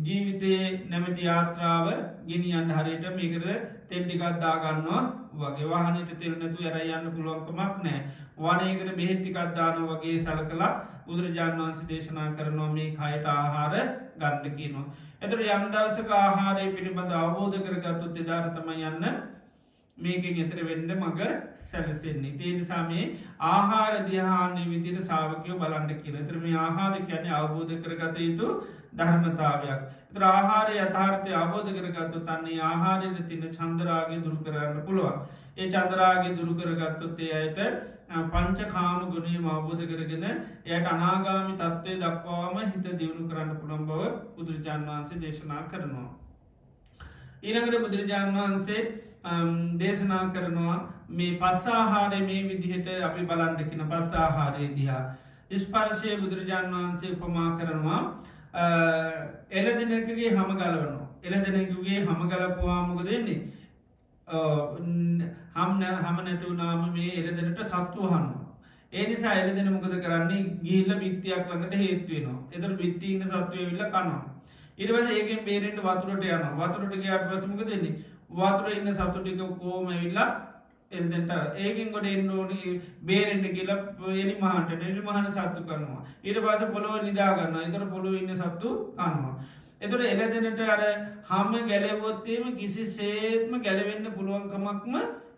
ජීවිතයේ නැමති යාත්‍රාව ගිනියන් හරියට මේකර තෙල්ටිකත්දාගන්නවා වගේ වාහනට තෙල් නැතු ඇර යන්න පුළුවන්කමක් නෑ වනයකට බෙහෙට්ටිකත්දාන වගේ සල කලා බුදුරජාණන් වන්සේ දේශනා කරනවා මේ කයට ආහාර ගණ්ඩ කියනවා එතට යම්දවසක ආහාරය පිළිබඳ අවබෝධ කරගත්තුත් එදාරතම යන්න මේකෙන් එතර වෙන්න මඟ සැලසෙන්නේ තේ නිසා මේ ආහාර දිහාන්නේ විදිර සාාවකයෝ බලන්ඩ කියන එතර මේ ආහාර කියන්නේ අවබෝධ කරගත යුතු ධර්මතාවයක් තර ආහාරය යථාර්ථය අවබෝධ කරගත්තු තන්නේ ආහාරයට තින චන්දරාගේ දුරු කරන්න පුළුවන් ඒ චන්දරාගේ දුරු කරගත්තුත් ඒ අයට පංච කාම ගුණේ අවබෝධ කරගෙන එයට අනාගාමි තත්ත්වය දක්වාම හිත දියුණු කරන්න පුළන් බව බුදුරජාණන් වහන්සේ දේශනා කරනවා ඊළඟට බුදුරජාණන් වහන්සේ දේශනා කරනවා මේ පස්සාහාරය මේ විදිහට අපි බලන්ටකින පස්සාහාරය දිහා ස්පර්ශය බුදුරජාණන් වහන්සේ උපමා කරනවා එලදිනකගේ හම ගලවනවා එලදෙනකුගේ හම ගලපුවාමක දෙන්නේ හම නැතුනාම මේ එලදනට සත්තුවහන්නවා ඒ නිසා එලදෙන මොකද කරන්නේ ගිල්ල බිත්තියක් ළඟට හේත්වෙනවා එතර බිත්තිීන්න සත්වය විල්ල කනවා ඉරිවස ඒකෙන් බේරෙන්ට වතුරට යන වතුරට ගයාට පසමක දෙන්නේ වතුර ඉන්න සතුටික කෝම විල්ලා එල්දට ඒකින් ගොඩ එන්නෝනි බේරෙන්ට කියලා එනි මහන්ට නෙලි මහන සත්තු කරනවා ඊට පස පොළොව නිදාගන්න එතර පොළොව ඉන්න සත්තු කනවා එතොට එලදෙනට අර හම ගැලවොත්තේම කිසි සේත්ම ගැලවෙන්න පුළුවන්කමක්ම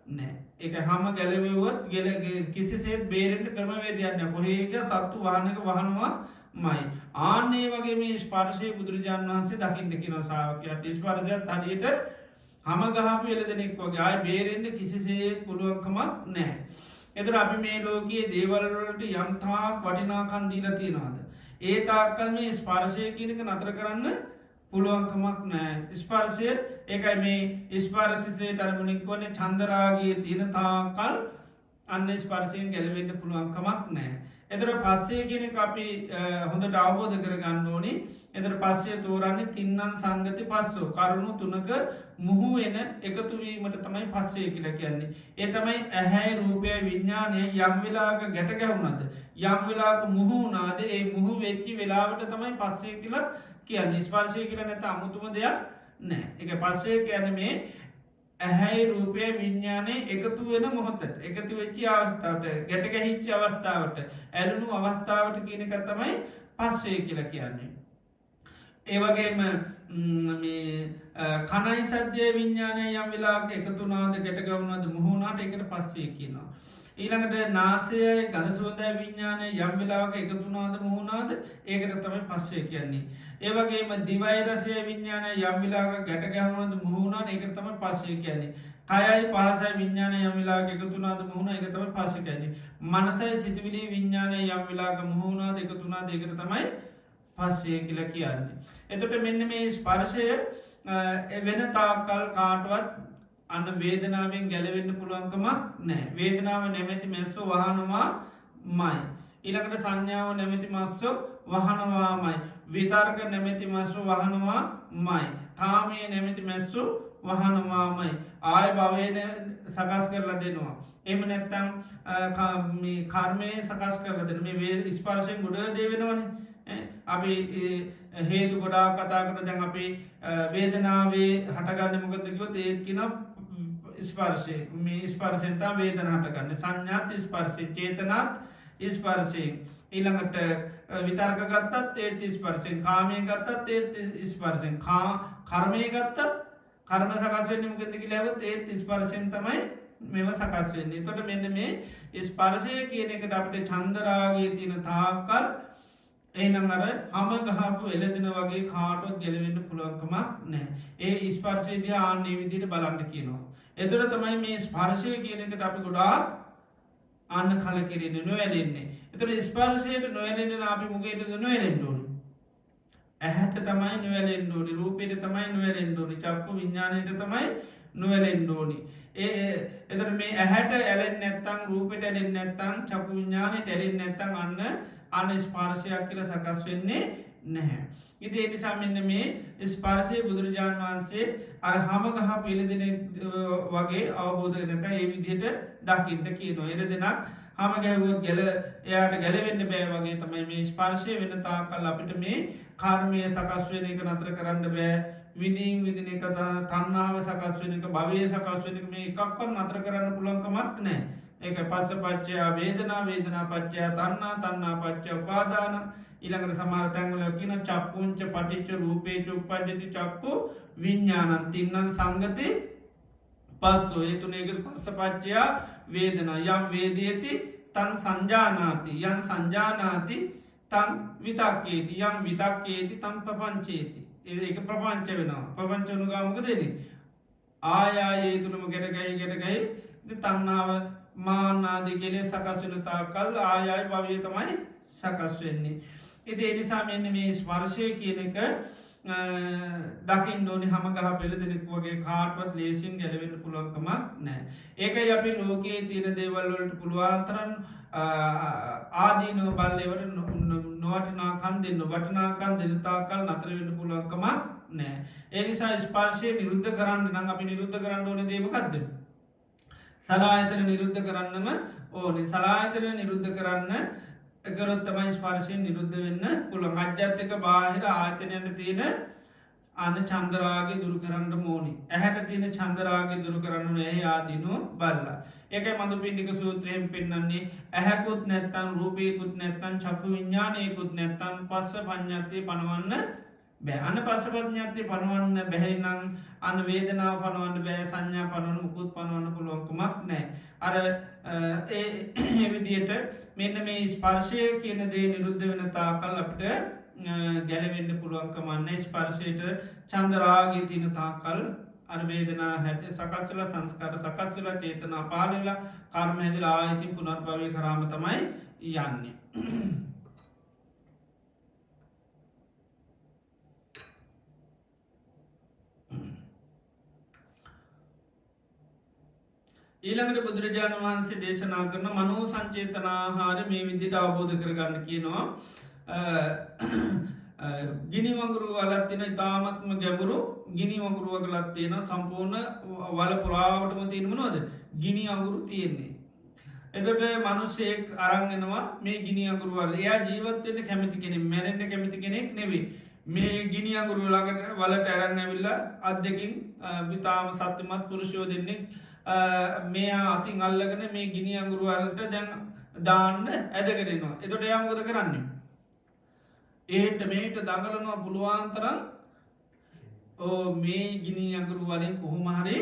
නෑ එක හම ගැලවෙවුවත් ගෙල කිසිසේත් බේරෙන්ට ක්‍රමවේදයන්න කොහේක සත්තු වාහනක වහනවා මයි ආනේ වගේ මේ ස්පර්ශය බුදුරජාණන් වහන්සේ දකිින්ට කියන සාාවකයට ස්පර්ශයත් හරියට හම ගහපු එල දෙනෙක් වගේ ආය බේරෙන්ට කිසිසේත් පුළුවන්කමක් නෑ එතුර අපි මේ ලෝකයේ දේවල්වලට යම්තාක් වටිනාකන් දීලා තියෙනවාද ඒ තාක්කල් මේ ස්පර්ශය කියනක නතර කරන්න පුළුවන්කමක් නෑ ස්පර්ශය ඒකයි මේ ස්පාරතිසයට අරමුණික් වන්නේ චන්දරාගේ තියෙන තාකල් අන්න ස්පර්ශයෙන් ගැලවෙන්න පුළුවන්කමක් නෑ එතර පස්සේ කියන අපි හොඳට අවබෝධ කරගන්න ඕනි එතර පස්සේ තෝරන්නේ තින්නන් සංගති පස්සෝ කරුණු තුනක මුහුවෙන එකතුවීමට තමයි පස්සේ කියල කියන්නේ ඒ තමයි ඇහැයි රූපය විඤ්ඥානය යම්වෙලාක ගැට ගැවුණද යම්වෙලාක මුහුණනාද ඒ මුහු වෙච්චි වෙලාවට තමයි පස්සේ කියලා කියන්න ස්පර්ශය කියල නැත අමුතුම දෙයක් නෑ එක පස්සේ කියන්න මේ ඇහැයි රූපය විඤ්ඥානය එකතු වෙන මොහොතට එකතු වෙච්චි අවස්ථාවට ගැට ගැහිච්චි අවස්ථාවට ඇලුණු අවස්ථාවට කියනක තමයි පස්සේ කියල කියන්නේ. ඒවගේම කනයි සද්‍යය විඤ්ඥානය යම් වෙලාක එකතුනාද ගැට ගවුණද මුහුණට එකට පස්සේ කියනවා. ඊළඟට නාසයයි ගදසෝදය විඤ්ඥානය යම් වෙලාක එකතුනාද මුහුණාද ඒකට තමයි පස්සේ කියන්නේ. ඒවගේම දිවයිරසය විඤ්ඥාන යම්විලාක ගැට ගැහුණද මුහුණන එක තම පස්සේ කියන්නේ. කයයි පහසයි විඤ්ඥාන යම්විලාක එකතුනාද මුහුණ එක තම පස්ස කියන්නේ. මනසයි සිතිවිලි විඤ්ඥානය යම්විලාක මුහුණාද එකතුනා දෙකට තමයි පස්සේ කියල කියන්නේ. එතොට මෙන්න මේ ස්පර්ශය වෙන තාකල් කාටවත් අන්න වේදනාවෙන් ගැලවෙන්න පුළුවන්කමක් නෑ වේදනාව නැමැති මැස්සු වහනවා මයි. ඉළකට සංඥාව නැමැති මස්සෝ වහනවාමයි. විතර්ක නැමැති මස්සු වහනවා මයි. කාමය නැමැති මැස්සු වහනවාමයි. ආය භවයන සකස් කරලා දෙනවා. එම නැත්තම් කර්මය සකස් කරල දෙන මේ ස්පර්ශයෙන් ගොඩ දෙවෙනවන අපි හේතු ගොඩා කතා කර දැන් අපි වේදනාවේ හටගන්න මොකදකිවත් ඒත් කියන ස්පර්ශය මේ ස්පර්ශයතා වේදන හටගන්න සංඥාත් ස්පර්ශය චේතනත් ස්පර්ශයෙන් ඊළඟට විතර්ක ගත්තත් ඒත් ස්පර්ශයෙන් කාමය ගත්තත් ඒත් ස්පර්ශයෙන් කර්මය ගත්තත් කර්ම සකස්වෙන්නේ මොකදකි ලැවත් ඒත් ස්පර්ශයෙන් තමයි මෙම සකස් වෙන්නේ. තොට මෙන්න මේ ස්පර්ශය කියන එකට අපට චන්දරාගේ තියෙන තාකල් ඒනම් අර හම ගහපු එලදින වගේ කාටුවත් ගැලවෙන්න පුළුවන්කමක් නෑ ඒ ස්පර්ශයද ආන්නේ විදිට බලන්න කියනවා. එතුර තමයි මේ ස්පර්ශය කියන එකට අපි ගොඩාක් අන්න කල කිරෙන නොවැලෙන්නේ. එතුර ස්පර්ශයට නොවැලෙන අපි මුගේට නොවැලෙන්ඩුවන. ඇහැට තමයි නොවැලෙන්ඩෝනි රූපයට තමයි නොවැලෙන්ඩෝනි චක්කු විඤ්ඥානයට තමයි නොවැලෙන්ඩෝනි. එතර මේ ඇහැට ඇලෙන් නැත්තං රූපට ඇලෙන් නැත්තං චකු විඤ්ඥානයට ඇලෙන් නැත්තං අන්න අන ස්පාර්ශයක් කියල සකස් වෙන්නේ නැහැ. ඉති එනිසා මෙන්න මේ ස්පර්ශය බුදුරජාණන් වහන්සේ අර හම ගහ පිළිදෙන වගේ අවබෝධ නැත ඒ විදිහට දකිින්ට කියනවා. එර දෙනක් හම ගැහුවත් ගැල එයාට ගැලවෙන්න බෑ වගේ තමයි මේ ස්පර්ශය වෙන තාකල් අපිට මේ කාර්මය සකස්වන එක නතර කරන්න බෑ විනීම් විදින එක තන්නාව සකස්වන එක භවය සකස්වන එක මේ එකක්වත් නතර කරන්න පුළන්කමක් නෑ. ඒක පස්ස පච්චයා වේදනා වේදනා පච්චයා තන්නා පච්ච උපාදාන ඉළඟට සමාර තැන්ගල කියන චක්කුංච පටිච්ච රූපේ චුප්පජති චක්කු විඤ්ඥානන් තින්නන් සංගති පස්සෝ ඒතුනේක පස්ස පච්චයා වේදනා යම් වේදයති තන් සංජානාති යන් සංජානාති තන් විතක්කේති යම් විතක්කේති තම් ප්‍රපංචේති ඒක ප්‍රපංච වෙනවා ප්‍රපංචනු ගාමක දෙන ආයායේ තුළම ගැටගයි තන්නාව මානාද කෙලෙ සකස්වනතා කල් ආයයි භවය තමයි සකස් වෙන්නේ. එති එනිසා මෙන්න මේ ස්පර්ශය කියන එක දකිින් ෝනි හම ගහ පෙළ දෙනෙක් වගේ කාටවත් ලේසින් ගැලවෙන පුළුවන්කමක් නෑ. ඒකයි අපි ලෝකයේ තියෙන දේවල්වලට පුළුවන්තරන් ආදීනෝ බල්ලවට නොවටනාකන් දෙන්න වටනාකන් දෙනතාකල් නතර වෙන පුළුවන්කමක් නෑ. එනිසා ස්පර්ශය නිරුද්ධ කරන්න නම් අපි නිරුද්ධ කරන්න ඕන දේමකක්ද. සලායතන නිරුද්ධ කරන්නම ඕනි සලායතන නිරුද්ධ කරන්න එකරොත්තමයි ස්පර්ශයෙන් නිරුද්ධ වෙන්න පුළුවන් අජ්‍යත්තක බාහිර ආතනයට තියෙන අන්න චන්දරාගේ දුරු කරන්න මෝනි ඇහැට තියෙන චන්දරාගේ දුරු කරන්න ඇහි ආදිනුව බල්ලා ඒක මඳු පිටික සූත්‍රයෙන් පෙන්න්නන්නේ ඇහැකුත් නැත්තන් රූපයකුත් නැත්තන් චකු විඤ්ඥානයකුත් නැත්තන් පස්ස පඥ්ඥත්තය පනවන්න බෑ අන පසපඥාති පනවන්න බැහැනම් අන වේදනාව පනවන්න බෑ සංඥා පනවන්න මුකුත් පනවන්න පුළුවන්කමක් නෑ අර ඒ විදියට මෙන්න මේ ස්පර්ශය කියන දේ නිරුද්ධ වෙන තාකල් අපිට ගැලවෙන්න පුළුවන්කමන්නේ ස්පර්ශයට චන්දරාගේ තින තාකල් අර්වේදනා හැට සකස්වල සංස්කාර සකස්වල චේතනා පාලවෙලා කර්ම හැදිලා ආයිතින් පුනර්භවය කරාම තමයි යන්නේ ඊළඟට බුදුරජාණන් වහන්සේ දේශනා කරන මනෝ සංචේතනාහාර මේ විදිට අවබෝධ කරගන්න කියනවා ගිනි වගුරු වලත්තින ඉතාමත්ම ගැබුරු ගිනි වගුරුව කලත්තියෙන සම්පූර්ණ වල පුරාවටම තියනමනොද ගිනි අගුරු තියෙන්නේ. එතට මනුස්සයෙක් අරංගෙනවා මේ ගිනි අගුරුවල් එයා ජීවත්වයට කැමති කෙනෙ මැරෙන්ට කැමති කෙනෙක් නෙවේ මේ ගිනි අගුරුව ළඟට වලට ඇරන්න ඇවිල්ල අත් දෙකින් විතාම සත්‍යමත් පුරුෂයෝ දෙන්නෙක් මේ අතින් අල්ලගෙන මේ ගිනි අගුරුවලට දැන් දාන්න ඇදගෙනවා එතොට යාමකොද කරන්නේ ඒට මේට දඟලනවා පුළුවන්තරම් මේ ගිනි අගුරු වලින් කොහොමහරි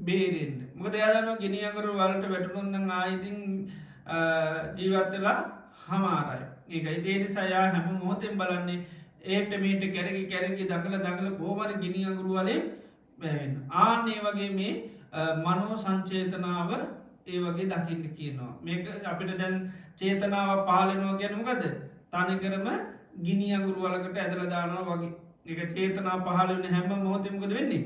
බේරෙන්ට මොකද යාලන ගිනි අගුරු වලට වැටුනුන්ද ආයිතින් ජීවත්වෙලා හමාරයි ඒක ඉදේනි සයා හැම මොහොතෙන් බලන්නේ ඒට මේට කැරකි කැරකි දඟල කෝමර ගිනි අගුරු වලින් බැවෙන් ආනේ වගේ මේ මනෝ සංචේතනාව ඒ වගේ දකිින්ට කියනවා මේක අපිට දැන් චේතනාව පාලනවා ගැනමගද තනිකරම ගිනි අගුරුවලකට ඇදල දානවා වගේ එක චේතනා පහලවන හැම මොහොතමකද වෙන්නේ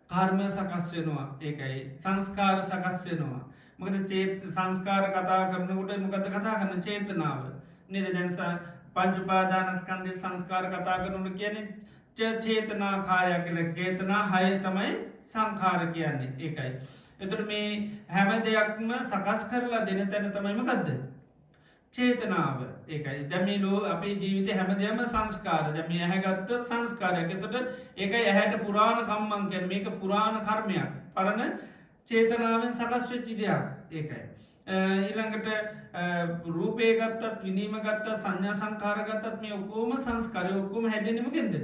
කර්මය සකස් වෙනවා ඒකයි සංස්කාර සකස් වෙනවා මොකද සංස්කාර කතා කරනකොට මොකද කතා කරන චේතනාව නිද දැන්සා පංචුපාදානස්කන්දය සංස්කාර කතා කරනට කියන චේතනා කාය කියල චේතනා හය තමයි සංකාර කියන්නේ ඒකයි එතුර මේ හැම දෙයක්ම සකස් කරලා දෙන තැන තමයිම ගදද චේතනාව ඒකයි දැමිලෝ අපේ ජීවිත හැමදයම සංස්කාර දැම ඇහැගත්ත සංස්කාරයක් එතට ඒක ඇහැට පුරාණ කම්මන් කැන මේක පුරාණ කර්මයක් පරණ චේතනාවෙන් සකස් වෙච්චි දෙයක් ඒකයි ඊළඟට රූපය ගත්තත් විනීම ගත්තත් සංඥා සංකාරගත්තත් මේ ඔක්කෝම සංස්කාරය ඔක්කොම හැදෙනීමගෙන්ද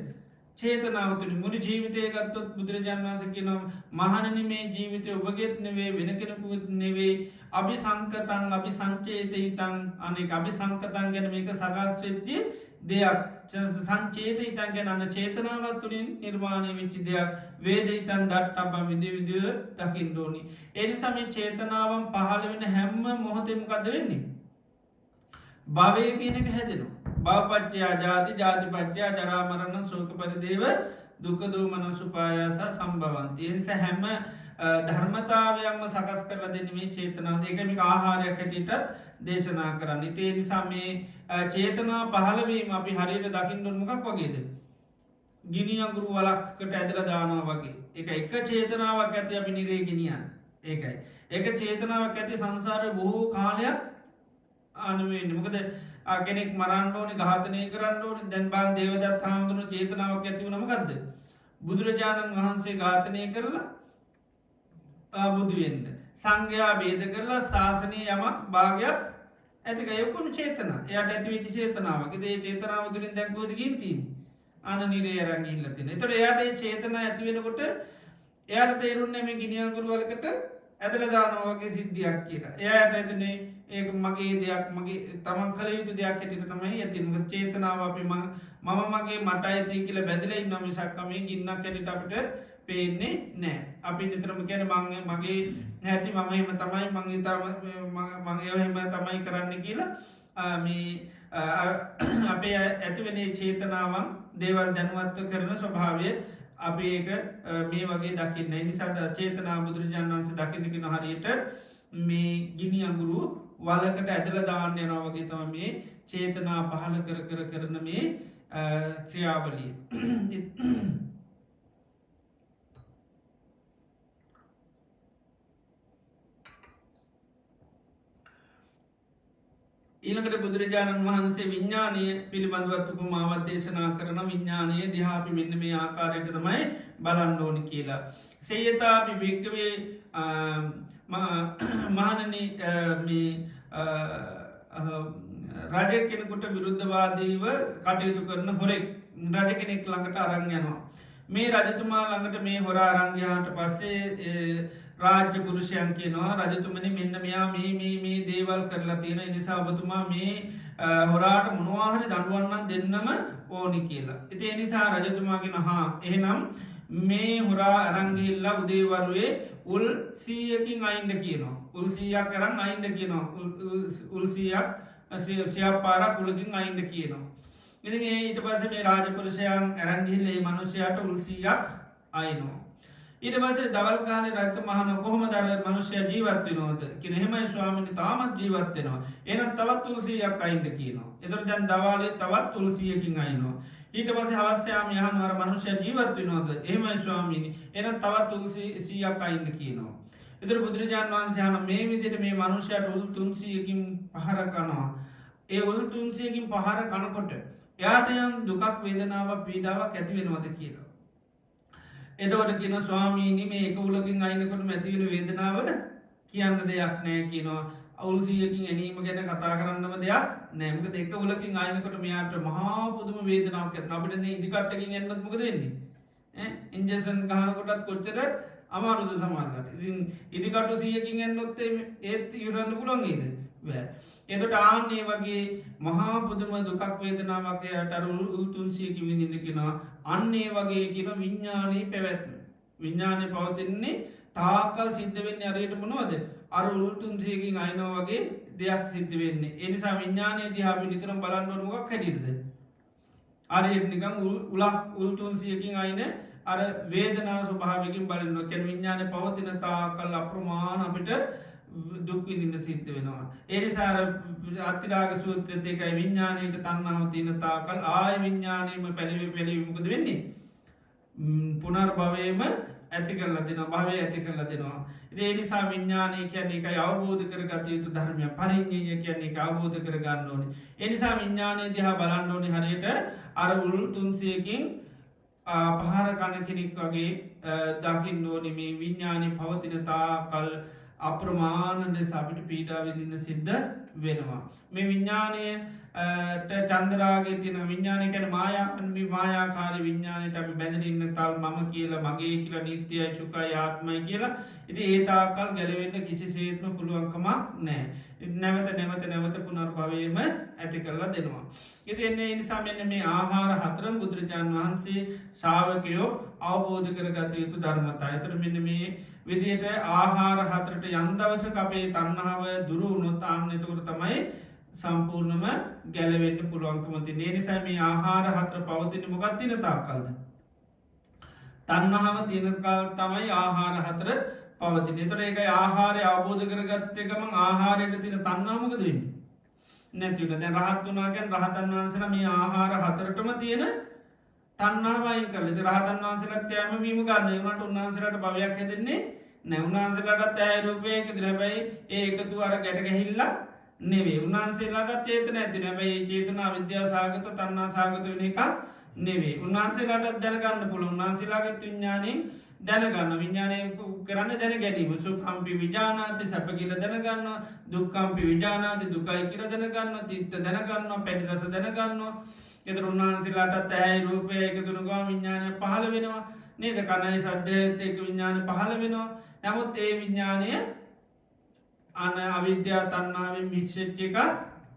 චේතනාවතුනි මුළි ජීවිතය ගත්තොත් බුදුරජාණන් වහන්සේ කියනවා මහණනි මේ ජීවිතය ඔබගෙත් නෙවේ වෙන කෙනෙකුත් නෙවේ අභි සංකතං අභි සංචේතිතං අනෙක් අභි සංකතං ගැන මේක සකස් වෙච්ච දෙයක් සංචේතිතං ගැන අන්න චේතනාවත් තුළින් නිර්මාණය වෙච්ච දෙයක් වේදිතං දට්ඨබ්බ විදිවිදිව දකින්න ඕනි ඒ නිසා මේ චේතනාවන් පහළ වෙන හැම මොහොතෙම මොකද වෙන්නේ භවය කියන එක හැදෙනවා භවපච්චයා ජාති ජාතිපච්චයා ජරාමරණ ශෝක පරිදේව දුකදෝමන සුපායාස සම්භවන්ති එනිස හැම ධර්මතාවයක්ම සකස් කරලා දෙන මේ චේතනාව ඒකමික ආහාරයක් හැටියටත් දේශනා කරන්න ඒ නිසා මේ චේතනා පහළවීම අපි හරියට දකින්න මොකක් වගේද ගිනි අඟුරු වලක්කට ඇදල දානවා වගේ එක චේතනාවක් ඇති අපි නිරේ ගෙනියන් ඒකයි ඒක චේතනාවක් ඇති සංසාරය බොහෝ කාලයක් අනුවෙන් මොකද කෙනෙක් මරන්ඩෝනි ගාතනය කරන්නඩෝනි දැන් බාන් දේවදත් හාමුදුරු චේතනාවක් ඇතිව නමකක්ද බුදුරජාණන් වහන්සේ ඝාතනය කරලා බුදුවෙන්ට සංඝයා බේද කරලා ශාසනය යමක් භාගයක් ඇතික යොකුණු චේතන එයට ඇතිවිටි චේතනාවක ඒ චේතනාව තුළින් දැක්වෝද ගින්තිී අන නිරේ අරංගිල්ලතින එතොට එයාට ඒ චේතන ඇතිවෙනකොට එයාට තේරුන්න මේ ගිනියංගුරු වලකට ඇදල දානවාගේ සිද්ධියක් කියලා එයාට ඇතුනේ ඒක මගේ දෙයක් මගේ තමන් කළ යුතු දෙයක් ඇතිට තමයි ඇතිම චේතනාව අපි මම මගේ මට අයිති කියල බැදිල ඉන්නම සක්කමේ ගින්නක් ඇටිට අපට පේන්නේ නෑ අපි නිතරම ගැන මගේ හැටි මමම තමයි මගේහෙම තමයි කරන්න කියලා මේ අපේ ඇතිවනේ චේතනාවන් දේවල් දැනුවත්ව කරන ස්වභාවය අපි ඒක මේ වගේ දකින්න නිසාද චේතනා බුදුරජාණන් වන්ස දකින්නකි නොහරියට මේ ගිනි අගුරු වලකට ඇදල දාන්න යනවා වගේ තම මේ චේතනා පහල කරන මේ ක්‍රියාවලිය ඊළඟට බුදුරජාණන් වහන්සේ විඤ්ඥානය පිළිබඳවත් උපමාවත් දේශනා කරන විඤ්ඥානය දිහාපි මෙන්න මේ ආකාරයට තමයි බලන්ඩෝනි කියලා. සේයතාපි භික්කවේ මහනන රජ කෙනෙකුට විරුද්ධවාදීව කටයුතු කරන හොරෙක් රජ කෙනෙක් ළඟට අරන් යනවා. මේ රජතුමා ළඟට මේ හොරා අරන් ගියාට පස්සේ රාජ්‍ය පුරුෂයන් කියනවා රජතුමනි මෙන්න මෙයා මේ දේවල් කරලා තියෙන නිසා ඔබතුමා මේ හොරාට මොනවාහරි දඩුවන්නන් දෙන්නම ඕනි කියලා. ඉතින් ඒ නිසා රජතුමාගෙන හා එහෙනම් මේ හොරා අරංගිල්ලා උදේවරුවේ උල් 100කින් අයින්ද කියනවා. උල් 100ක් කරන් අයින්ද කියනවා. උල් 100ක් සියක් පාරක් උලකින් අයින්ද කියනවා. ඉතින් ඊට පස්සේ මේ රාජපුරුෂයන් අරන් ගිහිල්ලා මේ මිනිසයාට උල් 100ක් අයින්නවා. ඊට පස්සේ දවල් කාලේ රජතුමා අහන කොහොමද අර මිනිසයා ජීවත් වෙනවද කියන එහෙමයි ස්වාමීනි තාමත් ජීවත් වෙනවා. එහෙනම් තවත් උල් 100ක් අයින්ද කියනවා. එතකොට දැන් දවාලේ තවත් උල් 100කින් අයින්නවා. ඊට පස්සේ හවස යාම යහනවා අර මිනිසයා ජීවත් වෙනවද එහෙමයි ස්වාමීනි එහෙනම් තවත් උල් 100ක් අයින්ද කියනවා. එතකොට බුදුරජාණන් වහන්සේ අහන මේ විදිහට මේ මිනිසයාට උල් 300කින් පහර කරනවා. ඒ උල් 300කින් පහර කනකොට එයාට යම් දුකක් වේදනාවක් පීඩාවක් ඇති වෙනවද කියලා. එතකොට කියන ස්වාමීනි මේ එක උලකින් අයින්කොට ඇති වෙන වේදනාව කියන්න දෙයක් නැහැ කියනවා. අවුල් 100කින් ඇනීම ගැන කතා කරන්නම දෙයක් නැහැ. මොකද එක උලකින් අයින්කොට මෙයාට මහා පුදුම වේදනාවක් ඇති වෙනවා. අපිට මේ ඉදිකට්ටකින් එන්නත් මොකද වෙන්නේ? ඉන්ජෙක්ෂන් ගහනකොටත් කොච්චර අමාරුද සමහරකට. ඉතින් ඉදිකට්ටු 100කින් එන්නොත් ඒත් ඉවසන්න පුළුවන් නේද? බෑ. එතකොට ආන්නේ වගේ මහා පුදුම දුකක් වේදනාවක් එයාට අර උල් 300කින් විඳින්න කියනවා. අන්න ඒ වගේ කියන විඥානයේ පැවැත්ම. විඥානේ පවතින්නේ තාකල් සිද්ධ වෙන්නේ අරයට මොනවද? අර උල් 300කින් අයින්නවා වගේ දෙයක් සිද්ධ වෙන්නේ. ඒ නිසා විඥානයේ දිහා අපි නිතරම බලන්න ඕන මොකක් හැටියටද? අරයට නිකන් උල් 300කින් අයින අර වේදනා ස්වභාවයකින් බලන්න. කියන්නේ විඥානේ පවතින තාකල් අප්‍රමාණ අපිට දුක් විඳින්න සිද්ධ වෙනවා. ඒ නිසා අත්තිරාග සූත්‍රයේත් ඒකයි විඥාණයට තණ්හාව තියෙන තාකල් ආය විඥාණයම පැලවි මොකද වෙන්නේ? පුනර්භවයේම ඇති කරලා දෙනවා. භවය ඇති කරලා දෙනවා. ඉතින් ඒ නිසා විඥාණය කියන්නේ ඒකයි අවබෝධ කරගත යුතු ධර්මයක්. පරිඤ්ඤය කියන්නේ ඒක අවබෝධ කර ගන්න ඕනේ. ඒ නිසා විඥාණය දිහා බලන්න ඕනේ හරියට අර උල් 300කින් පහර කන කෙනෙක් වගේ දකින්න ඕනේ. මේ විඥාණය පවතින තාකල් අප්‍රමාණ ලෙස අපිට පීඩා විඳින්න සිද්ධ වෙනවා. මේ විඥානයට චන්දරාගයේ තියෙන විඥානය කියන්නේ මායාවන්. මේ මායාකාරී විඥානයට අපි බැඳගෙන ඉන්න තාල් මම කියලා මගේ කියලා නිට්ටයයි සුඛයි ආත්මයි කියලා. ඉතින් ඒ තාක්කල් ගැලවෙන්න කිසිසේත්ම පුළුවන්කමක් නැහැ. නැවත පුනර්භවයේම ඇති කරලා දෙනවා. ඉතින් ඒ නිසා මෙන්න මේ ආහාර හතරම බුදුරජාණන් වහන්සේ ශ්‍රාවකයෝ අවබෝධ කරගත යුතු ධර්මතා. ඒතර මෙන්න මේ විදියට ආහාර හතරට යම් දවසක අපේ තණ්හාව දුරු වුණොත් ආන්න එතකොට තමයි සම්පූර්ණම ගැලවෙන්න පුළුවන්කම තියෙන්නේ. ඒ නිසා මේ ආහාර හතර පවතින්නේ මොකක්ද තියෙන තාක්කල්ද? තණ්හාව තියෙන කාල තමයි ආහාර හතර පවතින්නේ. ඒතර ඒකයි ආහාරය අවබෝධ කරගත්ත ගමන් ආහාරයට තියෙන තණ්හාව මොකද වෙන්නේ? නැති වෙනවා. දැන් රහත් වුණා කියන්නේ රහතන් වහන්සේලා මේ ආහාර හතරටම තියෙන තණ්හාව අයින් කරලා. ඉතින් රහතන් වහන්සේලාත් කැම වීම ගන්න. ඒ වුණාට උන්වහන්සේලාට භවයක් හැදෙන්නේ නැහැ. උන්වහන්සේලාට ඇය රූපේ එකද හැබැයි ඒ එකතු අර ගැට ගැහිල්ලා නෙවෙයි. උන්වහන්සේලාට චේතන ඇති නෑ. හැබැයි ඒ චේතන අවිද්‍යාව සාගත තණ්හා සාගත වෙන එක නෙවෙයි. උන්වහන්සේලාට දැනගන්න පුළුවන්. උන්වහන්සේලාගේ විඥාණයෙන් දැනගන්න. විඥාණය කරන්නේ දැන ගැනීම. සුඛම්පි විඥානාති සැප කියලා දැනගන්නවා. දුක්ඛම්පි විඥානාති දුකයි කියලා දැනගන්නවා. තිත්ත දැනගන්නවා. පැණි රස දැනගන්නවා. ඒතර උන්වහන්සේලාට ඇයි රූපය එකතු වෙනවා විඥානය පහළ වෙනවා. නේද? කනයි සද්දයත් එක්ක විඥානය පහළ වෙනවා. නමුත් ඒ විඥානය අවිද්‍යාව තණ්හාවෙන් මිශ්‍රිත එකක්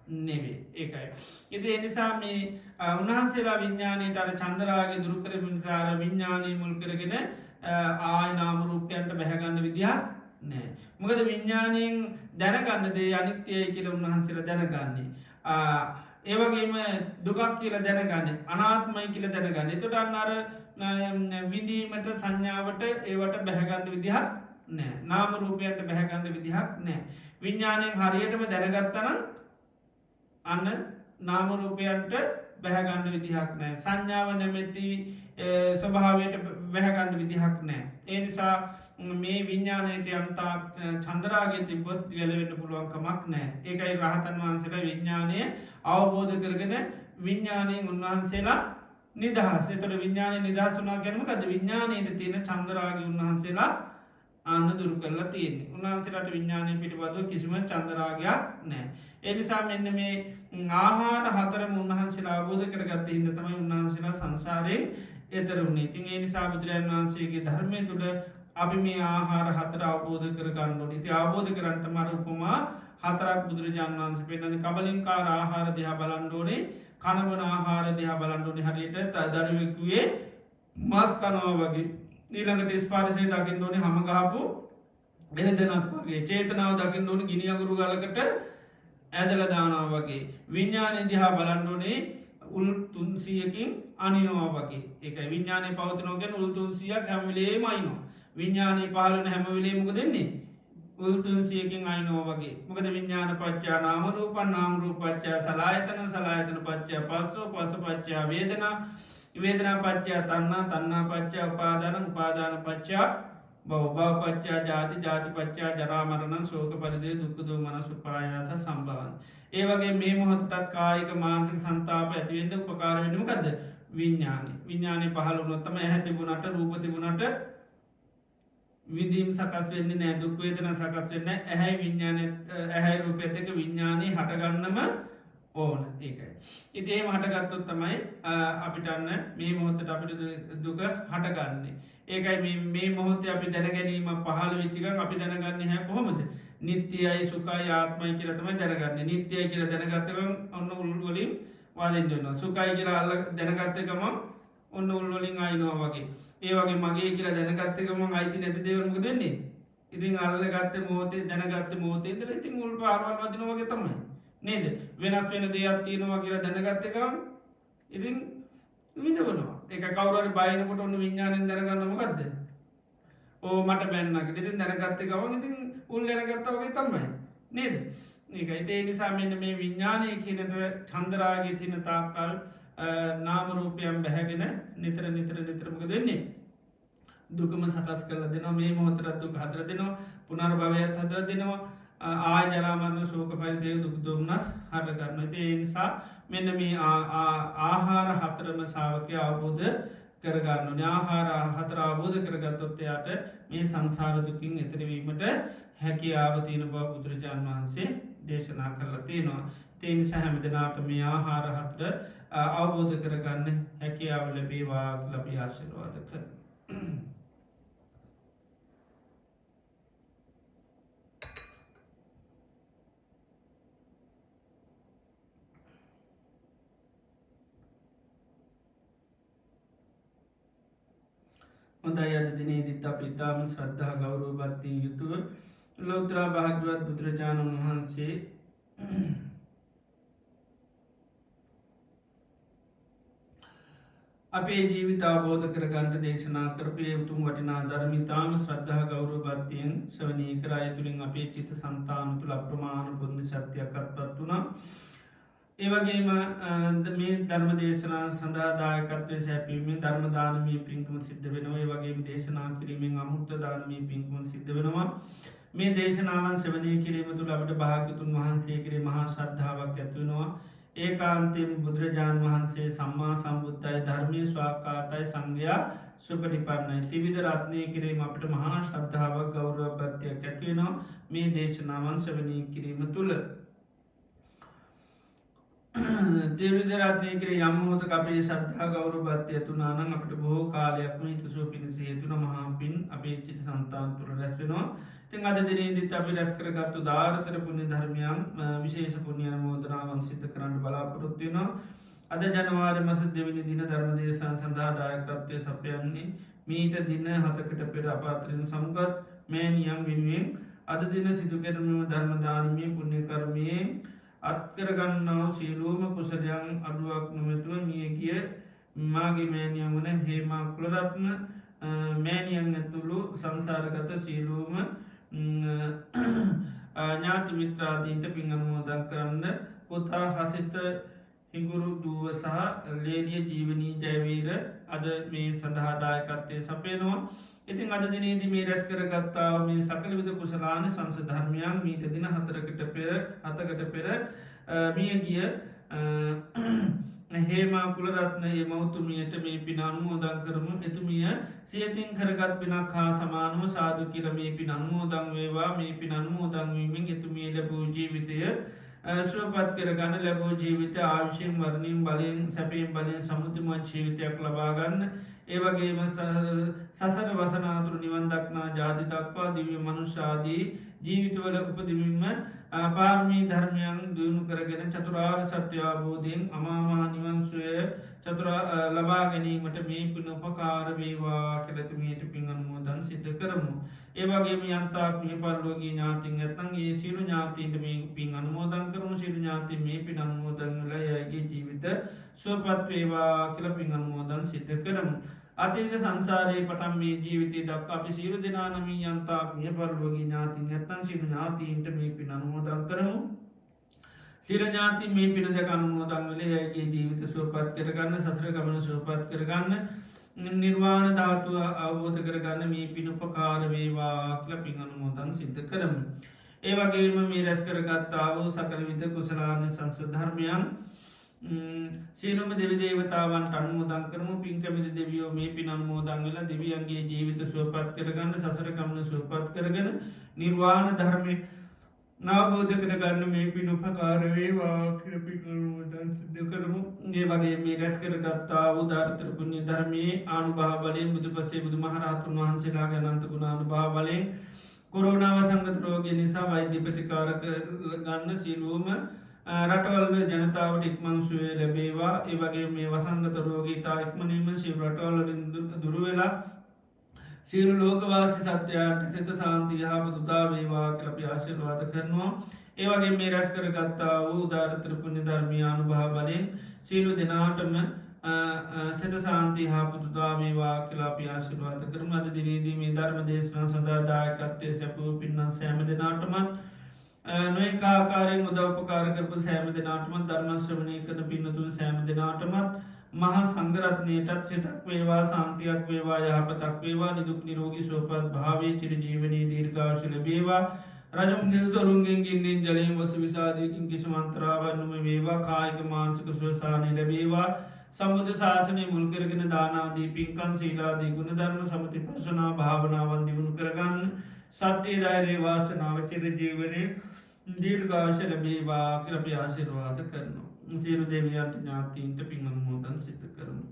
නෙවෙයි. ඒකයි. ඉතින් ඒ නිසා මේ උන්වහන්සේලා විඥාණයට අර චන්දරාගය දුරු කරපු නිසා අර විඥානය මුල් කරගෙන ආය නාම රූපයන්ට බැහැ ගන්න විදියක් නැහැ. මොකද විඥාණයෙන් දැනගන්න දේ අනිත්‍යයි කියලා උන්වහන්සේලා දැනගන්නේ. ඒ වගේම දුකක් කියලා දැනගන්නේ අනාත්මයි කියලා දැනගන්නේ. එතකොට අන්න අර විඳීමට සංඥාවට ඒවට බැහැ ගන්න විදියක් නෑ. නාම රූපයන්ට බැහැ ගන්න විදිහක් නෑ. විඥාණයෙන් හරියටම දැනගත්තා නම් අන්න නාම රූපයන්ට බැහැ ගන්න විදිහක් නෑ. සංඥාව නැමැති ස්වභාවයට බැහැ ගන්න විදිහක් නෑ. ඒ නිසා මේ විඥාණයට යම් තාක් චන්දරාගය තිබ්බොත් ගැලවෙන්න පුළුවන් කමක් නෑ. ඒකයි රහතන් වහන්සේලා විඥාණය අවබෝධ කරගෙන විඥාණයෙන් උන්වහන්සේලා නිදහස්. ඒතර විඥාණය නිදහස් වුණා කියන්නේ මොකද්ද? විඥාණයට තියෙන චන්දරාගය උන්වහන්සේලා ආන්න දුරු කරලා තියෙන්නේ. උන්වහන්සේලාට විඥානය පිළිබඳව කිසිම චන්දරාගයක් නැහැ. ඒ නිසා මෙන්න මේ ආහාර හතරම උන්වහන්සේලා අවබෝධ කරගත්තේ හින්දා තමයි උන්වහන්සේලා සංසාරයෙන් එතර වුණේ. ඉතින් ඒ නිසා බුදුරජාණන් වහන්සේගේ ධර්මය තුල අපි මේ ආහාර හතර අවබෝධ කරගන්න ඕනේ. ඉතින් අවබෝධ කරගන්න තමයි උපමා හතරක් බුදුරජාණන් වහන්සේ පෙන්නන්නේ. කබලින්කාර ආහාර දිහා බලන්න ඕනේ. කනබන ආහාර දිහා බලන්න ඕනේ. හරියට දරුවෙකුගේ මස් කනවා වගේ. ඊළඟට ස්පර්ශය දකින්න ඕනේ හැම ගහපු වෙනදනක් වගේ. චේතනාව දකින්න ඕනේ ගිනි අඟුරු ගලකට ඇදලා දානවා වගේ. විඥානය දිහා බලන්න ඕනේ උල් 300කින් අනිනවා වගේ. ඒකයි විඥානේ පවතිනවා කියන්නේ උල් 300ක් හැම වෙලේම අයිනවා. විඥානේ පහළ වෙන හැම වෙලේම මොකද වෙන්නේ? උල් 300කින් අයිනවා වගේ. මොකද විඥාන පත්‍ය නාම රූපං නාම රූප පත්‍ය සලආයතන සලආයතන පත්‍ය පස්සෝ පස්ස පත්‍ය වේදනා වේදනා පත්‍ය තණ්හා තණ්හා පත්‍ය උපාදාන උපාදාන පත්‍ය භව භව පත්‍ය ජාති ජාති පත්‍ය ජරා මරණ ශෝක පරිදේ දුක්ඛ දෝමනස් උපායාස සම්භවං. ඒ වගේ මේ මොහොතට කායික මානසික සංතාප ඇති වෙන්න උපකාර වෙන්නේ මොකද්ද? විඥානේ. විඥානේ පහළ වුණොත් තමයි ඇහැ තිබුණාට රූප තිබුණාට විදීම් සකස් වෙන්නේ නැහැ. දුක් වේදනා සකස් වෙන්නේ නැහැ. ඇහැයි විඥානේ ඇහැයි රූපෙත් එක්ක විඥානේ හටගන්නම ඕන. ඒකයි. ඉතින් එහෙම හටගත්තොත් තමයි අපිට අන්න මේ මොහොතට අපිට දුක හටගන්නේ. ඒකයි මේ මොහොතේ අපි දැනගැනීම පහළ වෙච්ච ගමන් අපි දැනගන්නේ හැ කොහොමද? නිට්ටයයි සුඛයි ආත්මයි කියලා තමයි දැනගන්නේ. නිට්ටයයි කියලා දැනගත්ත ගමන් ඔන්න උල් වලින් වාදින්න වෙනවා. සුඛයි කියලා දැනගත්ත ගමන් ඔන්න උල් වලින් ආිනවා වගේ. ඒ වගේ මගේ කියලා දැනගත්ත ගමන් අයිති නැති දේවල් මොකද වෙන්නේ? ඉතින් අල්ලගත්ත මොහොතේ දැනගත්ත මොහොතේ ඉඳලා ඉතින් උල් පාරවල් වදිනවා වගේ තමයි. නේද? වෙනස් වෙන දෙයක් තියෙනවා කියලා දැනගත්ත ගමන් ඉතින් විඳවනවා. ඒක කවුරු හරි බයිනකොට ඔන්න විඥාණයෙන් දැනගන්න මොකද්ද? ඕ මට බැන්නා කියලා. ඉතින් දැනගත්ත ගමන් ඉතින් උල් දැනගත්තා වගේ තමයි. නේද? ඒකයි ඒ නිසා මෙන්න මේ විඥානය කියනට චන්දරාගයේ තියෙන තාක්කල් නාම රූපයන් බැහැගෙන නිතර මොකද වෙන්නේ? දුකම සකස් කරලා දෙනවා. මේ මොහොතට දුක හදලා දෙනවා. පුනර්භවයත් හදලා දෙනවා. ආය ජරා මරණ ශෝක පරිදේ දුක් දොම්නස් හට ගන්නවා. ඒ නිසා මෙන්න මේ ආහාර හතරම ශ්‍රාවකයා අවබෝධ කරගන්න ඕනේ. ආහාර හතර අවබෝධ කරගත්තොත් එයාට මේ සංසාර දුකින් එතර වීමට හැකියාව තියෙන බව බුදුරජාණන් වහන්සේ දේශනා කරලා තියෙනවා. ඒ නිසා හැමදෙනාට මේ ආහාර හතර අවබෝධ කරගන්න හැකියාව ලැබේවා කියලා අපි ආශිර්වාද කරනවා. හොඳයි අද දිනේදීත් අපි ඉතාම ශ්‍රද්ධා ගෞරව භක්තියෙන් යුතුව ලෞතර භාග්‍යවත් බුදුරජාණන් වහන්සේ අපේ ජීවිත අවබෝධ කරගන්න දේශනා කරපු ඒ උතුම් වටිනා ධර්ම ඉතාම ශ්‍රද්ධා ගෞරව භක්තියෙන් ශ්‍රවණය කරා. ඒ තුලින් අපේ චිත්ත සංතාන තුල අප්‍රමාණ පුණ්‍ය ශක්තියක් අත්පත් වුණා. ඒ වගේම මේ ධර්ම දේශනා සඳහා දායකත්වයේ සැපීමේ ධර්ම දානමය පින්කම සිද්ධ වෙනවා. ඒ වගේම දේශනා කිරීමෙන් අමුක්ත දානමය පින්කම සිද්ධ වෙනවා. මේ දේශනාවන් ශ්‍රවණය කිරීම තුළ අපට භාග්‍යවතුන් වහන්සේ කෙරෙහි මහා ශ්‍රද්ධාවක් ඇති වෙනවා. ඒකාන්තයෙන් බුදුරජාණන් වහන්සේ සම්මා සම්බුද්ධයි ධර්මයේ ස්වාක්කාතයි සංඝයා සුපටිපන්නයි. ත්‍රිවිධ රත්නය කිරීම අපිට මහා ශ්‍රද්ධාවක් ගෞරව භක්තියක් ඇති වෙනවා මේ දේශනාවන් ශ්‍රවණය කිරීම තුළ. ත්‍රිවිධ රත්නය කිරේ යම් මොහොතක අපේ ශ්‍රද්ධා ගෞරව භක්තිය ඇති වුණා නම් අපිට බොහෝ කාලයක්ම හිතසුව පිණිස හේතු වෙන මහා පින් අපේ චිත්ත සංතාන තුළ රැස් වෙනවා. ඉතින් අද දිනේදීත් අපි රැස් කරගත්තු දායකතර පුණ්‍ය ධර්මයන් විශේෂ පුණ්‍ය අනුමෝදනාවන් සිදු කරන්න බලාපොරොත්තු වෙනවා. අද ජනවාරි මාස 2 වෙනි දින ධර්ම දේශන සඳහා දායකත්වයේ සපයන්නේ මීට දින 7කට පෙර අප අතරින් සමුගත් මෑණියන් වෙනුවෙන් අද දින සිදු කරන ධර්ම දානමය පුණ්‍ය කර්මයේ අත්කරගන්නා සියලුම කුසලයන් අඩුවක් නොමැතුව මිය ගිය මාගේ මෑණියන් වන හේමා කුලරත්න මෑණියන් ඇතුළු සංසාරගත සියලුම ඥාති මිත්‍රාදීන්ට පින් අනුමෝදන් කරන්න. පුතා හසිත හිඟුරු දුව සහ ලේලිය ජීවනී ජයවීර අද මේ සඳහා දායකත්වයේ සපයනවා. ඉතින් අද දිනේදී මේ රැස් කරගත්තා මේ සකල විද කුසලාන සංස ධර්මයන් මීට දින 7කට පෙර මිය ගිය හේමා කුලරත්න ඒ මෞතුමියට මේ පින අනුමෝදන් කරමු එතුමිය සියතින් කරගත් පිනක් හා සමානුව සාදු කියල මේ පින අනුමෝදන් වේවා මේ පින අනුමෝදන්වීමෙන් එතුමිය ලැබූ ජීවිතය සුවපත් කරගන්න ලැබූ ජීවිත ආවිශයෙන් වරණින් බලයෙන් සැපයෙන් බලයෙන් සමුතිමත් ජීවිතයක් ලබාගන්න ඒවගේම සසර වසනාතුරු නිවන් දක්නා ජාති දක්වා දිව්‍ය මනුෂ්‍යාදී ජීවිතවල උපදිමින්ම පාර්මී ධර්මයන් දියුණු කරගෙන චතුරාර් සත්‍යයාබෝධයෙන් අමාමහා නිවන්සුවය ලබා ගැනීමට මේ පින උපකාර වේවා කෙලතුමීට පින් අනුමෝදන් සිද්ධ කරමු. ඒවගේම යන්තාක් මේ පල්ලෝගේ ඥාතින් ඇත්තන් ඒ සිරු ඥාතීන්ට මේ පින් අනුමෝදන් කරමු සිරු ඥාති මේ පින් අනුමෝදන් වල යගේ ජීවිත සුවපත් වේවා කියල පින් අනුමෝදන් සිද්ධ කරමු. අතීත සංසාරයේ පටන් මේ ජීවිතය දක් අපි සිරු දෙනානමී යන්තාක් මිය පරලෝගේ ඥාතින් ඇත්තන් සිරු ඥාතීන්ට මේ පින් අනුමෝදන් කරමු. සිරඥාති මේ පින දෙක අනුමෝදන් වලේ ඇගේ ජීවිත සුවපත් කරගන්න සසර ගමන සුවපත් කරගන්න නිර්වාණ ධාතුව අවබෝධ කරගන්න මේ පිනුපකාර වේවා කියල පින් අනුමෝදන් සිද්ධ කරමු. ඒවගේම මේ රැස් කරගත්තාව සකල විද කුසලාන සංසධර්මයන් සීලම දෙවිදේවතාවන් අනුමෝදන් කරමු පින්කමිති දෙවියෝ මේ පින් අනුමෝදන් වෙලා දෙවියන්ගේ ජීවිත සුවපත් කරගන්න සසර ගමන සුවපත් කරගෙන නිර්වාණ ධර්මය නාබෝධ කරගන්න මේ පින් උපකාර වේවා කියලා පින් අනුමෝදන් සිද්ධ කරමු. ඒ වගේ මේ රැස් කරගත්තා වූ ධාර්තර පුණ්‍ය ධර්මයේ ආනුභාව බලයෙන් බුදුපසේ බුදුමහරහතුන් වහන්සේලාගේ අනන්ත ගුණ අනුභාව බලයෙන් කොරෝනා වසංගත රෝගය නිසා වෛද්‍ය ප්‍රතිකාර ගන්න සියලුම රටවල් ජනතාවට ඉක්මන් සුවය ලැබේවා. ඒ වගේ මේ වසංගත රෝගී තා ඉක්මනීම සියලු රටවල් දුරු වෙලා සියලු ලෝකවාසි සත්‍යයන්ට සිත සාන්ති යහපත උදා වේවා කියලා අපි ආශිර්වාද කරනවා. ඒ වගේ මේ රැස් කරගත්තා වූ උදාාරතර පුණ්‍ය ධර්මීය අනුභව බලයෙන් සියලු දෙනාටම සිත සාන්ති යහපත උදා වේවා කියලා අපි ආශිර්වාද කරමු. අද දිනේදී මේ ධර්ම දේශනාව සඳහා දායකත්වයේ සැපයූ පින්වත් සෑම දෙනාටමත් නොයෙක් ආකාරයෙන් උදව්පකාර කරපු සෑම දෙනාටමත් ධර්ම ශ්‍රවණය කරන පින්වතුන් සෑම දෙනාටමත් මහා සංගරත්නයටත් සිතක් වේවා සාන්තියක් වේවා යහපතක් වේවා නිදුක් නිරෝගී සුවපත් භාවයේ චිර ජීවනයේ දීර්ඝායුෂ ලැබේවා. රජුන් නිල්සොරුන්ගෙන් ගින්නෙන් ජලයෙන් වස විසාදයකින් කිසිම අන්තරාවක් නොම වේවා. කායික මානසික සුවසානය ලැබේවා. සම්බුද්ධ ශාසනය මුල් කරගෙන දානාදී පින්කම් සීලාදී ගුණධර්ම සමතිපස්සනා භාවනාවන් දියුණු කරගන්න සත්‍ය ධෛර්ය වාසනාව චිර ජීවනයේ දීර්ඝායුෂ ලැබේවා කියලා අපි ආශිර්වාද කරනවා. සියලු දෙවියන්ට ඥාතීන්ට පින් අනුමෝදන් සිද්ධ කරමු.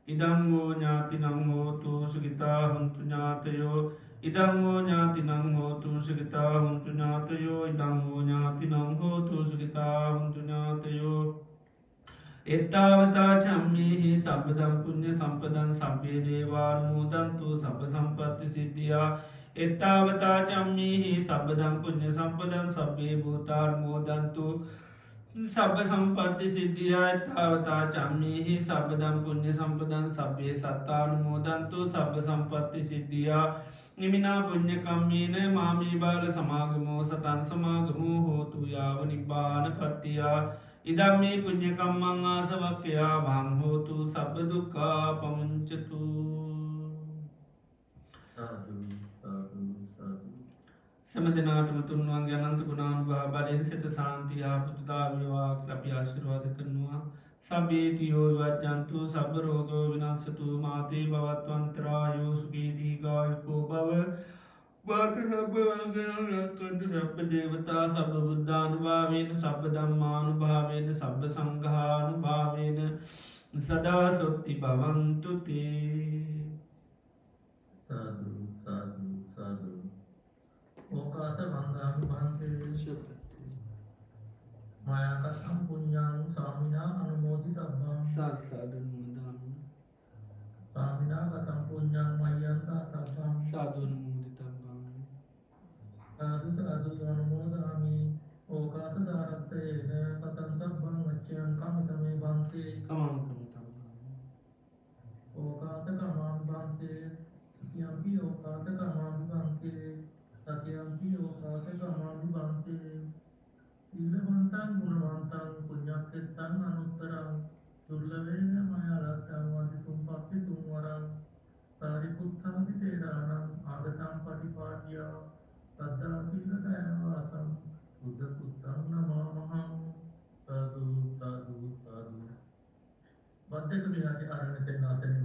ඉදං වූ ඥාතිනං හෝතු සුඛිතා හොන්තු ඥාතයෝ ඉදං වූ ඥාතිනං හෝතු සුඛිතා හොන්තු ඥාතයෝ ඉදං වූ ඥාතිනං හෝතු සුඛිතා හොන්තු ඥාතයෝ එත්තාවතා චම්මේහි සබ්බදම් පුඤ්ඤ සම්පදං සබ්බේ දේවානුමෝදන්තු සබ්බ සම්පත්ති සිද්ධියා එත්තාවතා චම්මේහි සබ්බදම් පුඤ්ඤ සම්පදං සබ්බේ භූතානුමෝදන්තු සබ්බ සම්පත්ති සිද්ධියා එත්තාවතා චම්මේහි සබ්බදම් පුඤ්ඤ සම්පදං සබ්බේ සත්තානුමෝදන්තු සබ්බ සම්පත්ති සිද්ධියා නිමිනා පුඤ්ඤ කම්මේන මාමී බාල සමාගමෝ සතං සමාගමෝ හෝතු යාව නිබ්බානපත්තියා ඉදම්මේ පුඤ්ඤ කම්මං ආසවක්ඛයා භං හෝතු සබ්බ දුක්ඛා පමුඤ්චතු. සමදනාටම තුන්වන්ගේ අනන්ත ගුණානුභාව බලයෙන් සිත සාන්තිය යහපත උදා වේවා කියලා අපි ආශිර්වාද කරනවා. සබ්බේතියෝ විවජ්ජන්තු සබ්බ රෝගෝ විනාශතු මාතේ භවත්වන්තරායෝ සුඛී දීඝායුකෝ භව වාත සබ්බ වංගනරත්වන්ත සබ්බ දේවතා සබ්බ බුද්ධානුභාවේන සබ්බ ධම්මානුභාවේන සබ්බ සංඝානුභාවේන සදා සොත්ති භවන්තු තේ. සාදු සාදු සාදු. ඕකාස මංගාමි මහන්තේ මායාකස්සම් පුඤ්ඤානු සාමිනා අනුමෝදිතබ්බං සාදු මුදාමි සාමිනා කතම් පුඤ්ඤං මය්‍යන්තා තබ්බං සාදු මුදිතබ්බං සාදු සාදු අනුමෝදාමි. ඕකාස දාරත්තේන කතං සබ්බං වච්චයං කමිතමේ බන්තේ කමං කමිතබ්බං ඕකාස කමං බන්තේ යම්පි ඕකාස කමං බන්තේ සතියම්පි ඕකාස කමං බන්තේ සීලවන්තං ගුණවන්තං පුඤ්ඤක්ඛෙත්තං අනුත්තරං දුර්ලභේන මයලත්තං වදිතුම් පත්තිතුම් වරං සාරිපුත්තාදි තේරාණං ආගතං පටිපාටියා සද්දා සීල දයාවාසං බුද්ධ පුත්තං නමාමහං. සාදු සාදු සාදු. ප්‍රත්‍යක්ෂ විනාශය ආරණ සෙන්නාසනේ